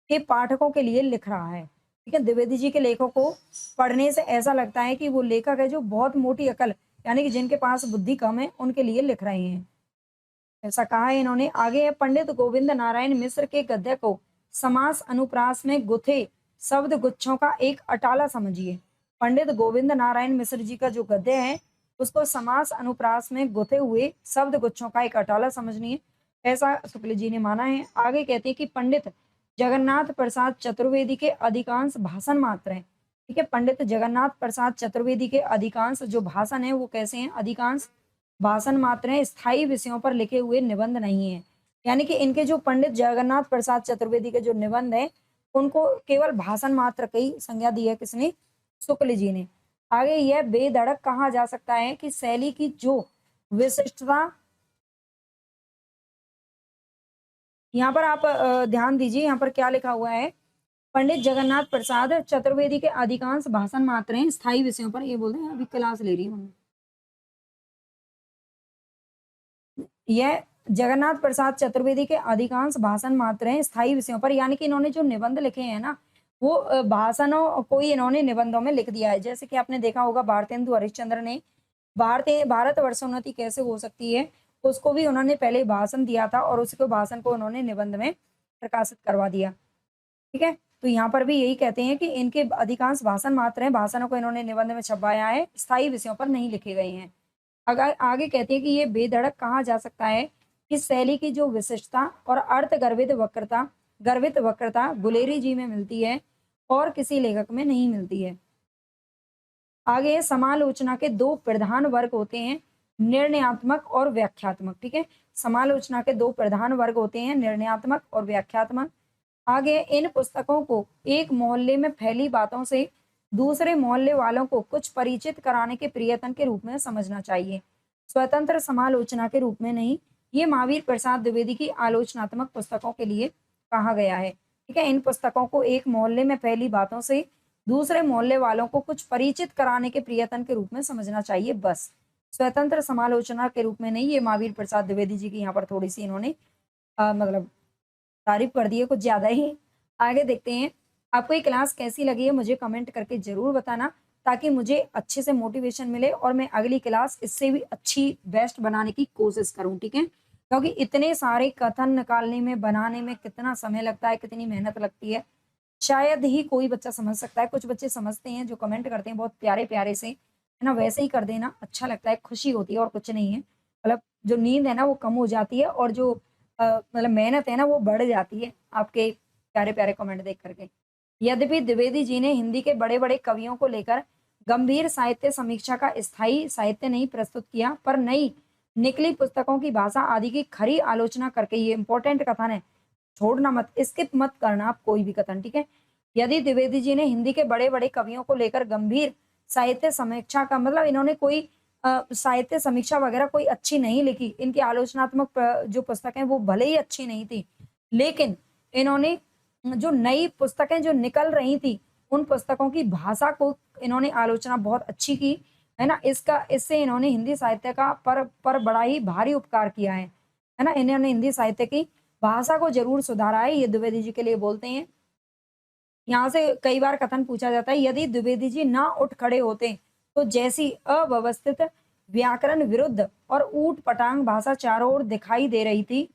के पाठकों के लिए लिख रहा है, ठीक है। द्विवेदी जी के लेखों को पढ़ने से ऐसा लगता है कि वो लेखक है जो बहुत मोटी अकल, यानी कि जिनके पास बुद्धि कम है, उनके लिए लिख रहे हैं, ऐसा कहा है इन्होंने। आगे है पंडित गोविंद नारायण मिश्र के गद्य को समास अनुप्रास में गुथे शब्द गुच्छों का एक अटाला समझिए। पंडित गोविंद नारायण मिश्र जी का जो गद्य है उसको समास अनुप्रास में गुथे हुए शब्द गुच्छों का एक अटाला समझनी है, ऐसा शुक्ल जी ने माना है। आगे कहते हैं कि पंडित जगन्नाथ प्रसाद चतुर्वेदी के अधिकांश भाषण मात्र हैं, ठीक है। पंडित जगन्नाथ प्रसाद चतुर्वेदी के अधिकांश जो भाषण है वो कैसे हैं? अधिकांश भाषण मात्र हैं, स्थायी विषयों पर लिखे हुए निबंध नहीं है। यानी कि इनके जो पंडित जगन्नाथ प्रसाद चतुर्वेदी के जो निबंध है उनको केवल भाषण मात्र की संज्ञा दी है, किसने? शुक्ल जी ने। आगे यह बेधड़क कहा जा सकता है कि शैली की जो विशिष्टता, यहाँ पर आप ध्यान दीजिए, यहाँ पर क्या लिखा हुआ है? पंडित जगन्नाथ प्रसाद चतुर्वेदी के अधिकांश भाषण मात्र हैं, स्थायी विषयों पर, ये बोलते हैं, अभी क्लास ले रही हूँ। यह जगन्नाथ प्रसाद चतुर्वेदी के अधिकांश भाषण मात्र हैं, स्थायी विषयों पर, यानी कि इन्होंने जो निबंध लिखे हैं ना वो भाषणों को ही इन्होंने निबंधों में लिख दिया है। जैसे कि आपने देखा होगा भारतेंदु हरिश्चंद्र ने भारत वर्षोन्नति कैसे हो सकती है, उसको भी उन्होंने पहले भाषण दिया था और उसको भाषण को उन्होंने निबंध में प्रकाशित करवा दिया। ठीक है? तो यहाँ पर भी यही कहते हैं कि इनके अधिकांश भाषण मात्र हैं, भाषणों को इन्होंने निबंध में छपवाया है, स्थायी विषयों पर नहीं लिखे गए हैं। अगर आगे कहते हैं कि ये बेधड़क कहा जा सकता है कि शैली की जो विशिष्टता और अर्थ गर्भित वक्रता गुलेरी जी में मिलती है और किसी लेखक में नहीं मिलती है। आगे समालोचना के 2 प्रधान वर्ग होते हैं, निर्णयात्मक और व्याख्यात्मक। ठीक है? समालोचना के 2 प्रधान वर्ग होते हैं, निर्णयात्मक और व्याख्यात्मक। आगे इन पुस्तकों को एक मोहल्ले में फैली बातों से दूसरे मोहल्ले वालों को कुछ परिचित कराने के प्रयत्न के रूप में समझना चाहिए, स्वतंत्र समालोचना के रूप में नहीं। ये महावीर प्रसाद द्विवेदी की आलोचनात्मक पुस्तकों के लिए कहा गया है। ठीक है? इन पुस्तकों को एक मोहल्ले में फैली बातों से दूसरे मोहल्ले वालों को कुछ परिचित कराने के प्रयत्न के रूप में समझना चाहिए, बस। स्वतंत्र समालोचना के रूप में नहीं। ये महावीर प्रसाद द्विवेदी जी की यहाँ पर थोड़ी सी इन्होंने मतलब तारीफ कर दी है, कुछ ज्यादा ही। आगे देखते हैं, आपको ये क्लास कैसी लगी है मुझे कमेंट करके जरूर बताना, ताकि मुझे अच्छे से मोटिवेशन मिले और मैं अगली क्लास इससे भी अच्छी बेस्ट बनाने की कोशिश करूं। ठीक है? क्योंकि इतने सारे कथन निकालने में बनाने में कितना समय लगता है, कितनी मेहनत लगती है, शायद ही कोई बच्चा समझ सकता है। कुछ बच्चे समझते हैं, जो कमेंट करते हैं बहुत प्यारे-प्यारे से, है ना? वैसे ही कर देना, अच्छा लगता है, खुशी होती है और कुछ नहीं है। मतलब जो नींद है ना वो कम हो जाती है और जो मतलब मेहनत है ना वो बढ़ जाती है आपके प्यारे-प्यारे कमेंट देख कर के। यद्यपि द्विवेदी जी ने हिंदी के बड़े-बड़े कवियों को लेकर गंभीर साहित्य समीक्षा का स्थायी साहित्य नहीं प्रस्तुत किया, पर नई निकली पुस्तकों की भाषा आदि की खरी आलोचना करके, ये इम्पोर्टेंट कथन है, छोड़ना मत, स्किप मत करना आप कोई भी कथन। ठीक है? यदि द्विवेदी जी ने हिंदी के बड़े-बड़े कवियों को लेकर गंभीर साहित्य समीक्षा का मतलब इन्होंने कोई साहित्य समीक्षा वगैरह कोई अच्छी नहीं लिखी। इनकी आलोचनात्मक जो पुस्तकें वो भले ही अच्छी नहीं थी, लेकिन इन्होंने जो नई पुस्तकें जो निकल रही थी, उन पुस्तकों की भाषा को इन्होंने आलोचना बहुत अच्छी की, है ना? इससे इन्होंने हिंदी साहित्य का पर बड़ा ही भारी उपकार किया है ना? इन्होंने हिंदी साहित्य की भाषा को ज़रूर सुधारा है, ये द्विवेदी जी के लिए बोलते हैं। यहाँ से कई बार कथन पूछा जाता है, यदि द्विवेदी जी ना उठ खड़े होते, तो जैसी अव्यवस्थित, व्याकरण विरुद्ध और ऊट-पटांग भाषा चारों ओर दिखाई दे रही थी,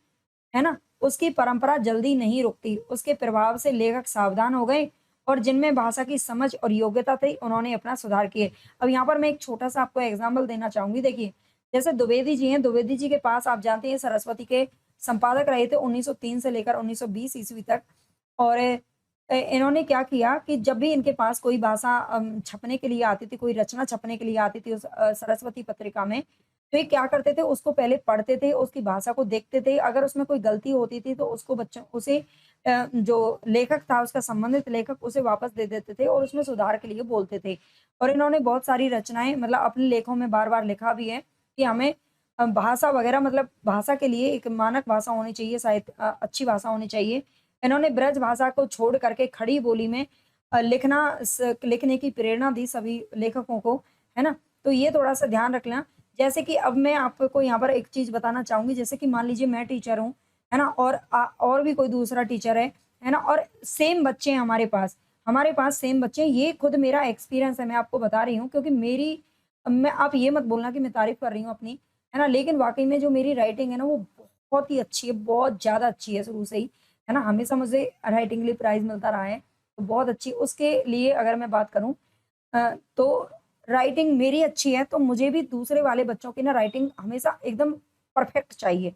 है ना? उसकी परंपरा जल्दी नहीं रुकती। उसके प्रभाव से लेखक सावधान हो गए और जिनमें भाषा की समझ और योग्यता थी, उन्होंने अपना सुधार किए। अब यहाँ पर मैं एक छोटा-सा आपको एग्ज़ाम्पल देना चाहूँगी। देखिए, जैसे द्विवेदी जी हैं, द्विवेदी जी के पास आप जानते हैं सरस्वती के संपादक रहे थे 1903 से लेकर 1920 ईस्वी तक। और इन्होंने क्या किया कि जब भी इनके पास कोई भाषा छपने के लिए आती थी, कोई रचना छपने के लिए आती थी उस सरस्वती पत्रिका में, तो ये क्या करते थे, उसको पहले पढ़ते थे, उसकी भाषा को देखते थे, अगर उसमें कोई गलती होती थी तो उसको बच्चों उसे जो लेखक था, उसका संबंधित लेखक उसे वापस दे देते थे और उसमें सुधार के लिए बोलते थे। और इन्होंने बहुत सारी रचनाएँ मतलब अपने लेखों में बार-बार लिखा भी है कि हमें भाषा वगैरह मतलब भाषा के लिए एक मानक भाषा होनी चाहिए, अच्छी भाषा होनी चाहिए। इन्होंने ब्रज भाषा को छोड़ करके खड़ी बोली में लिखने की प्रेरणा दी सभी लेखकों को, है ना? तो ये थोड़ा-सा ध्यान रखना। जैसे कि अब मैं आपको यहाँ पर एक चीज़ बताना चाहूँगी, जैसे कि मान लीजिए मैं टीचर हूँ, है ना? और भी कोई दूसरा टीचर है ना? और सेम बच्चे हैं हमारे पास सेम बच्चे हैं, ये खुद मेरा एक्सपीरियंस है, मैं आपको बता रही हूँ क्योंकि मैं आप ये मत बोलना कि मैं तारीफ़ कर रही हूँ अपनी, है ना? लेकिन वाक़ई में जो मेरी राइटिंग है ना, वो बहुत ही अच्छी है, बहुत ज़्यादा अच्छी है शुरू से ही, है ना? हमेशा मुझे राइटिंग के लिए प्राइज़ मिलता रहा है, तो बहुत अच्छी उसके लिए अगर मैं बात करूँ तो राइटिंग मेरी अच्छी है, तो मुझे भी दूसरे वाले बच्चों की ना राइटिंग हमेशा एकदम परफेक्ट चाहिए,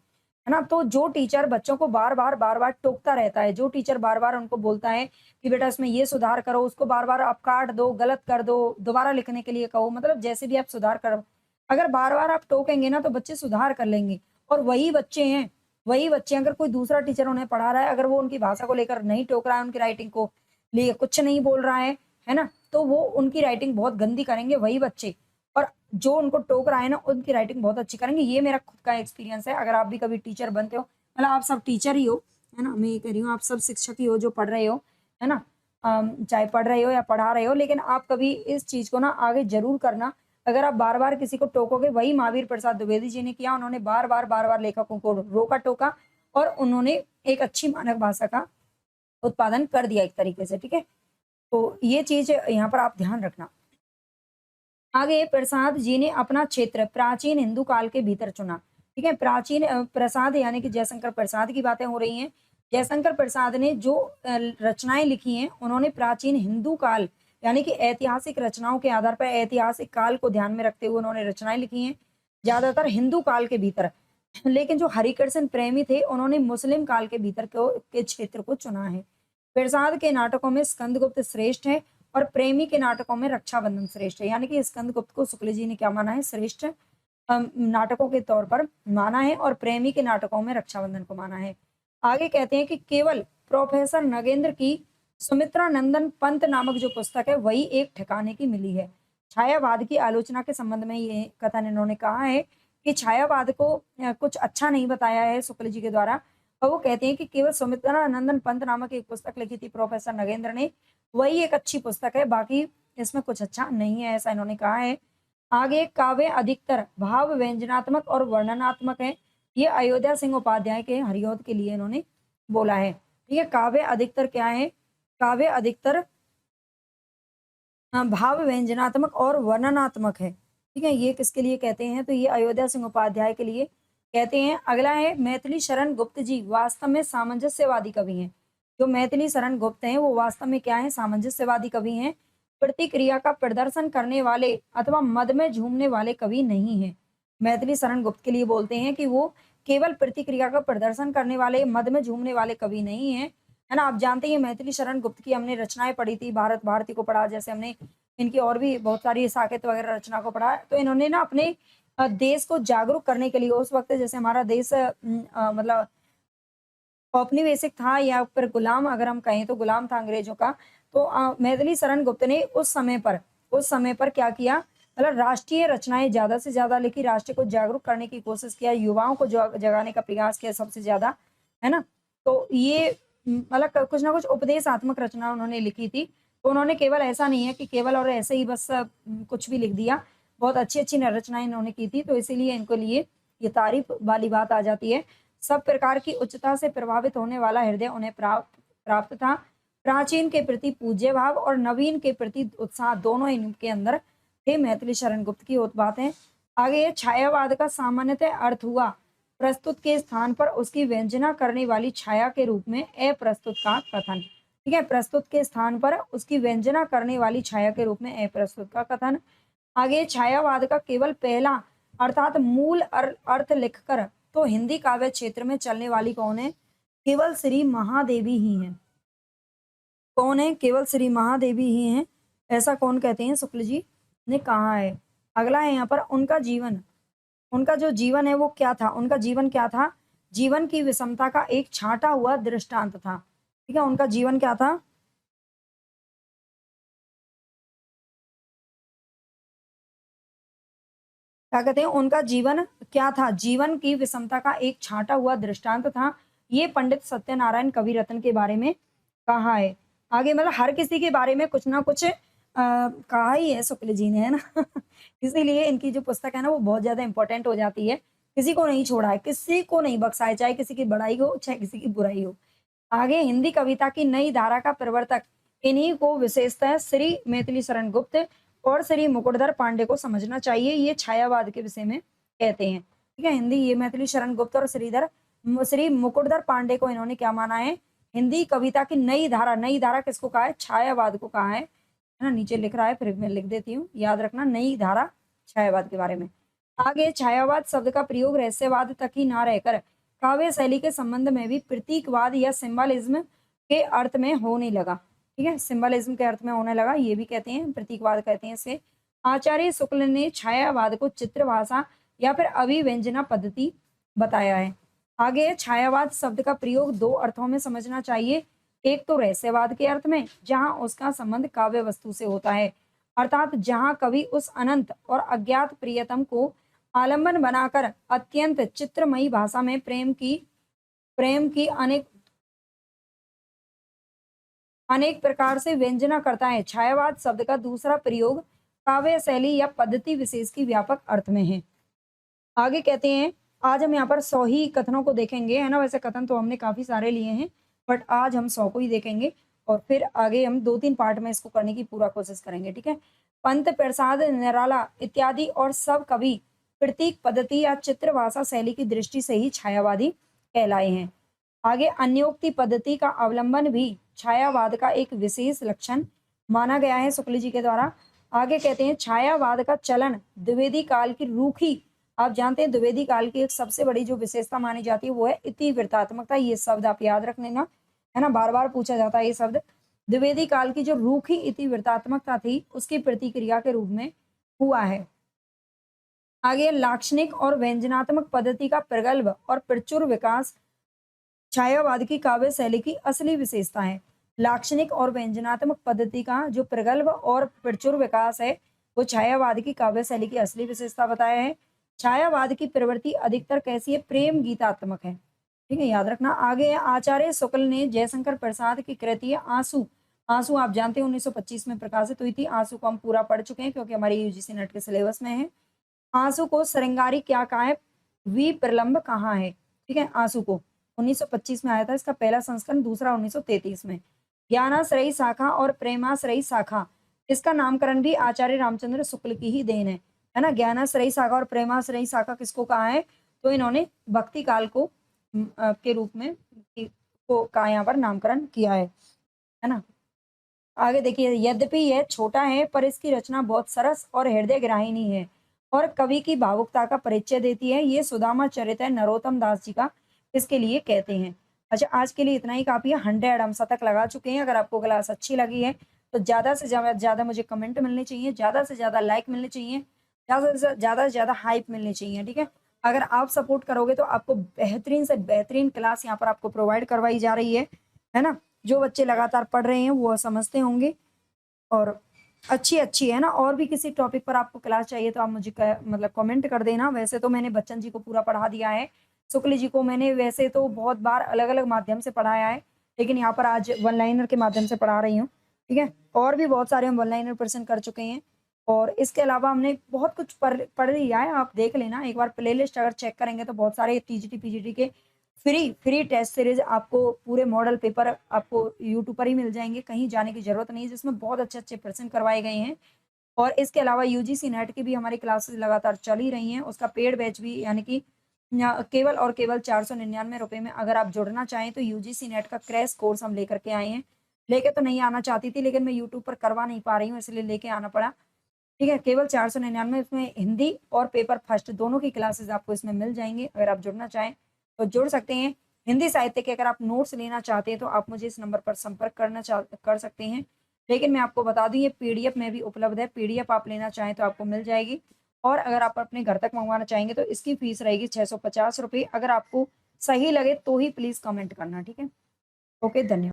है ना? तो जो टीचर बच्चों को बार-बार टोकता रहता है, जो टीचर बार-बार उनको बोलता है कि बेटा इसमें ये सुधार करो, उसको बार-बार आप काट दो, गलत कर दो, दोबारा लिखने के लिए कहो, मतलब जैसे भी आप सुधार करो। अगर बार-बार आप टोकेंगे ना तो बच्चे सुधार कर लेंगे और वही बच्चे अगर कोई दूसरा टीचर उन्हें पढ़ा रहा है, अगर वो उनकी भाषा को लेकर नहीं टोक रहा है, उनकी राइटिंग को लिए कुछ नहीं बोल रहा है ना? तो वो उनकी राइटिंग बहुत गंदी करेंगे वही बच्चे और जो उनको टोक रहा है ना, उनकी राइटिंग बहुत अच्छी करेंगे। ये मेरा खुद का एक्सपीरियंस है। अगर आप भी कभी टीचर बनते हो, मतलब आप सब टीचर ही हो, है ना? मैं ये कह रही हूँ आप सब शिक्षक ही हो जो पढ़ रहे हो, है ना? चाहे पढ़ रहे हो या पढ़ा रहे हो, लेकिन आप कभी इस चीज़ को ना आगे ज़रूर करना। अगर आप बार-बार किसी को टोकोगे, वही महावीर प्रसाद द्विवेदी जी ने किया। उन्होंने बार-बार लेखकों को रोका-टोका और उन्होंने एक अच्छी मानक भाषा का उत्पादन कर दिया एक तरीके से, ठीक है? तो ये चीज़ यहाँ पर आप ध्यान रखना। आगे प्रसाद जी ने अपना क्षेत्र प्राचीन हिंदू काल के भीतर चुना। ठीक है? प्रसाद यानी कि जयशंकर प्रसाद की बातें हो रही हैं। जयशंकर प्रसाद ने जो रचनाएं लिखी हैं, उन्होंने प्राचीन हिंदू काल यानी कि ऐतिहासिक रचनाओं के आधार पर ऐतिहासिक काल को ध्यान में रखते हुए उन्होंने रचनाएं लिखी हैं, ज्यादातर हिंदू काल के भीतर। लेकिन जो हरिकृष्ण प्रेमी थे, उन्होंने मुस्लिम काल के भीतर के क्षेत्र को चुना है। प्रसाद के नाटकों में स्कंदगुप्त श्रेष्ठ है और प्रेमी के नाटकों में रक्षाबंधन श्रेष्ठ है। यानी कि स्कंदगुप्त को शुक्ल जी ने क्या माना है, श्रेष्ठ नाटकों के तौर पर माना है, और प्रेमी के नाटकों में रक्षाबंधन को माना है। आगे कहते हैं कि केवल प्रोफेसर नगेंद्र की सुमित्रा नंदन पंत नामक जो पुस्तक है, वही एक ठिकाने की मिली है। छायावाद की आलोचना के संबंध में ये कथन इन्होंने कहा है कि छायावाद को कुछ अच्छा नहीं बताया है शुक्ल जी के द्वारा, और वो कहते हैं कि केवल सुमित्रा नंदन पंत नामक एक पुस्तक लिखी थी प्रोफेसर नगेंद्र ने, वही एक अच्छी पुस्तक है, बाकी इसमें कुछ अच्छा नहीं है, ऐसा इन्होंने कहा है। आगे काव्य अधिकतर भाव व्यंजनात्मक और वर्णनात्मक है। ये अयोध्या सिंह उपाध्याय के हरिऔध के लिए इन्होंने बोला है। ठीक है, काव्य अधिकतर क्या है, काव्य अधिकतर भाव व्यंजनात्मक और वर्णनात्मक है। ठीक है, ये किसके लिए कहते हैं, तो ये अयोध्या सिंह उपाध्याय के लिए कहते हैं। अगला है मैथिली शरण गुप्त जी वास्तव में सामंजस्यवादी कवि हैं। जो मैथिली शरण गुप्त हैं वो वास्तव में क्या है, सामंजस्यवादी कवि हैं। प्रतिक्रिया का प्रदर्शन करने वाले अथवा मद में झूमने वाले कवि नहीं है। मैथिली शरण गुप्त के लिए बोलते हैं कि वो केवल प्रतिक्रिया का प्रदर्शन करने वाले, मद में झूमने वाले कवि नहीं है, है ना। आप जानते हैं मैथिली शरण गुप्त की हमने रचनाएं पढ़ी थी, भारत भारती को पढ़ा, जैसे हमने इनकी और भी बहुत सारी साकेत वगैरह रचना को पढ़ा। तो इन्होंने ना अपने देश को जागरूक करने के लिए, उस वक्त जैसे हमारा देश मतलब औपनिवेशिक था या फिर गुलाम, अगर हम कहें तो गुलाम था अंग्रेजों का, तो मैथिली शरण गुप्त ने उस समय पर क्या किया, मतलब राष्ट्रीय रचनाएं ज्यादा से ज्यादा लिखी, राष्ट्र को जागरूक करने की कोशिश किया, युवाओं को जगाने का प्रयास किया सबसे ज्यादा, है ना। तो ये मतलब कुछ ना कुछ उपदेशात्मक रचना उन्होंने लिखी थी। तो उन्होंने केवल ऐसा नहीं है कि केवल और ऐसे ही बस कुछ भी लिख दिया, बहुत अच्छी अच्छी रचनाएं इन्होंने की थी, तो इसीलिए इनको लिए ये तारीफ वाली बात आ जाती है। सब प्रकार की उच्चता से प्रभावित होने वाला हृदय उन्हें प्राप्त था। प्राचीन के प्रति पूज्य भाव और नवीन के प्रति उत्साह दोनों इनके अंदर थे। मैथिली शरण गुप्त की बात है। आगे छायावाद का सामान्यतः अर्थ हुआ प्रस्तुत के स्थान पर उसकी व्यंजना करने वाली छाया के रूप में अप्रस्तुत का कथन। ठीक है, प्रस्तुत के स्थान पर उसकी व्यंजना करने वाली छाया के रूप में अप्रस्तुत का कथन। आगे छायावाद का केवल पहला अर्थात मूल अर्थ लिखकर तो हिंदी काव्य क्षेत्र में चलने वाली कौन है, केवल श्री महादेवी ही हैं। कौन है, केवल श्री महादेवी ही हैं, ऐसा कौन कहते हैं, शुक्ल जी ने कहा है। अगला है यहाँ पर उनका जीवन, उनका जो जीवन है वो क्या था, उनका जीवन क्या था, जीवन की विषमता का एक छांटा हुआ दृष्टांत था। ठीक है, उनका जीवन क्या था, क्या कहते हैं, उनका जीवन क्या था, जीवन की विषमता का एक छांटा हुआ दृष्टांत था। ये पंडित सत्यनारायण कविरत्न के बारे में कहा है। आगे मतलब हर किसी के बारे में कुछ ना कुछ कहा ही है शुक्ल जी ने, है ना। इसीलिए इनकी जो पुस्तक है ना वो बहुत ज्यादा इंपॉर्टेंट हो जाती है। किसी को नहीं छोड़ा है, किसी को नहीं बख्शा है, चाहे किसी की बड़ाई हो चाहे किसी की बुराई हो। आगे हिंदी कविता की नई धारा का प्रवर्तक, इन्हीं को विशेषतः श्री मैथिली शरण गुप्त और श्री मुकुटधर पांडे को समझना चाहिए। ये छायावाद के विषय में कहते हैं। ठीक है, हिंदी ये मैथिली शरण गुप्त और श्री मुकुटधर पांडे को इन्होंने क्या माना है, हिंदी कविता की नई धारा, नई धारा किसको कहा है, छायावाद को कहा है ना। नीचे लिख रहा है, फिर मैं लिख देती हूँ, याद रखना, नई धारा छायावाद के बारे में। आगे छायावाद शब्द का प्रयोग रहस्यवाद तक ही ना रहकर काव्य शैली के संबंध में भी प्रतीकवाद या सिंबलिज्म के अर्थ में होने लगा। ठीक है, सिंबलिज्म के अर्थ में होने लगा, ये भी कहते हैं, प्रतीकवाद कहते हैं इसे। आचार्य शुक्ल ने छायावाद को चित्रभाषा या फिर अभिव्यंजना पद्धति बताया है। आगे छायावाद शब्द का प्रयोग दो अर्थों में समझना चाहिए। एक तो रहस्यवाद के अर्थ में, जहां उसका संबंध काव्य वस्तु से होता है, अर्थात जहां कवि उस अनंत और अज्ञात प्रियतम को आलंबन बनाकर अत्यंत चित्रमयी भाषा में प्रेम की अनेक प्रकार से व्यंजना करता है। छायावाद शब्द का दूसरा प्रयोग काव्य शैली या पद्धति विशेष की व्यापक अर्थ में है। आगे कहते हैं, आज हम यहाँ पर 100 ही कथनों को देखेंगे, है ना। वैसे कथन तो हमने काफी सारे लिए हैं, बट आज हम 100 को ही देखेंगे और फिर आगे हम 2-3 पार्ट में इसको करने की पूरा कोशिश करेंगे। ठीक है, पंत प्रसाद निराला इत्यादि और सब कवि प्रतीक पद्धति या चित्रभाषा शैली की दृष्टि से ही छायावादी कहलाए हैं। आगे अन्योक्ति पद्धति का अवलंबन भी छायावाद का एक विशेष लक्षण माना गया है शुक्ल जी के द्वारा। आगे कहते हैं छायावाद का चलन द्विवेदी काल की रूखी, आप जानते हैं द्विवेदी काल की एक सबसे बड़ी जो विशेषता मानी जाती है वो है इतिवृत्तात्मकता। ये शब्द आप याद रख लेना, है ना, बार बार पूछा जाता है ये शब्द। द्विवेदी काल की जो रूखी इतिवृत्तात्मकता थी उसकी प्रतिक्रिया के रूप में हुआ है। आगे लाक्षणिक और व्यंजनात्मक पद्धति का प्रगल्भ और प्रचुर विकास छायावाद की काव्य शैली की असली विशेषता है। लाक्षणिक और व्यंजनात्मक पद्धति का जो प्रगल्भ और प्रचुर विकास है वो छायावाद की काव्य शैली की असली विशेषता बताया है। छायावाद की प्रवृत्ति अधिकतर कैसी है, प्रेम गीतात्मक है, ठीक है, याद रखना। आगे है आचार्य शुक्ल ने जयशंकर प्रसाद की कृति है आंसू। आंसू आप जानते हैं 1925 में प्रकाशित हुई थी। आंसू को हम पूरा पढ़ चुके हैं क्योंकि हमारे यूजीसी नेट के सिलेबस में है। आंसू को श्रृंगारी क्या कहा है, वी प्रलंब कहा है, ठीक है। आंसू को 1925 में आया था इसका पहला संस्करण, दूसरा 1933 में। ज्ञानाश्रयी शाखा और प्रेमाश्रयी शाखा, इसका नामकरण भी आचार्य रामचंद्र शुक्ल की ही देन है ना। ज्ञानाश्रयी शाखा और प्रेमाश्रयी शाखा किसको कहा है, तो इन्होंने भक्ति काल को के रूप में को का यहाँ पर नामकरण किया है ना। आगे देखिए, यद्यपि यह छोटा है पर इसकी रचना बहुत सरस और हृदय ग्राहिणी है और कवि की भावुकता का परिचय देती है। ये सुदामा चरित है नरोत्तम दास जी का, इसके लिए कहते हैं। अच्छा, आज के लिए इतना ही काफी है। 100 हम शतक लगा चुके हैं। अगर आपको क्लास अच्छी लगी है तो ज्यादा से ज्यादा मुझे कमेंट मिलने चाहिए, ज्यादा से ज्यादा लाइक मिलने चाहिए, ज्यादा से ज्यादा हाइप मिलनी चाहिए, ठीक है। अगर आप सपोर्ट करोगे तो आपको बेहतरीन से बेहतरीन क्लास यहाँ पर आपको प्रोवाइड करवाई जा रही है ना। जो बच्चे लगातार पढ़ रहे हैं वो समझते होंगे और अच्छी है ना। और भी किसी टॉपिक पर आपको क्लास चाहिए तो आप मुझे मतलब कमेंट कर देना। वैसे तो मैंने बच्चन जी को पूरा पढ़ा दिया है, शुक्ल जी को मैंने वैसे तो बहुत बार अलग अलग माध्यम से पढ़ाया है, लेकिन यहाँ पर आज वन लाइनर के माध्यम से पढ़ा रही हूँ, ठीक है। और भी बहुत सारे हम वन लाइनर पर्सन कर चुके हैं और इसके अलावा हमने बहुत कुछ पढ़ लिया है। आप देख लेना एक बार प्लेलिस्ट, अगर चेक करेंगे तो बहुत सारे टीजीटी पीजीटी के फ्री टेस्ट सीरीज आपको पूरे मॉडल पेपर आपको यूट्यूब पर ही मिल जाएंगे, कहीं जाने की जरूरत नहीं है, जिसमें बहुत अच्छे प्रश्न करवाए गए हैं। और इसके अलावा यूजीसी नेट की भी हमारी क्लासेस लगातार चल ही रही हैं। उसका पेड बैच भी यानी कि केवल और केवल 499 रुपए में अगर आप जुड़ना चाहें तो यूजीसी नेट का क्रैश कोर्स हम लेकर के आए हैं। लेके तो नहीं आना चाहती थी लेकिन मैं यूट्यूब पर करवा नहीं पा रही हूँ इसलिए लेके आना पड़ा, ठीक है। केवल 499, इसमें हिंदी और पेपर फर्स्ट दोनों की क्लासेस आपको इसमें मिल जाएंगी। अगर आप जुड़ना चाहें तो जुड़ सकते हैं। हिंदी साहित्य के अगर आप नोट्स लेना चाहते हैं तो आप मुझे इस नंबर पर संपर्क कर सकते हैं। लेकिन मैं आपको बता दूं ये पीडीएफ में भी उपलब्ध है, पीडीएफ आप लेना चाहें तो आपको मिल जाएगी। और अगर आप अपने घर तक मंगवाना चाहेंगे तो इसकी फीस रहेगी 650 रुपये। अगर आपको सही लगे तो ही प्लीज कमेंट करना, ठीक है। ओके, धन्यवाद।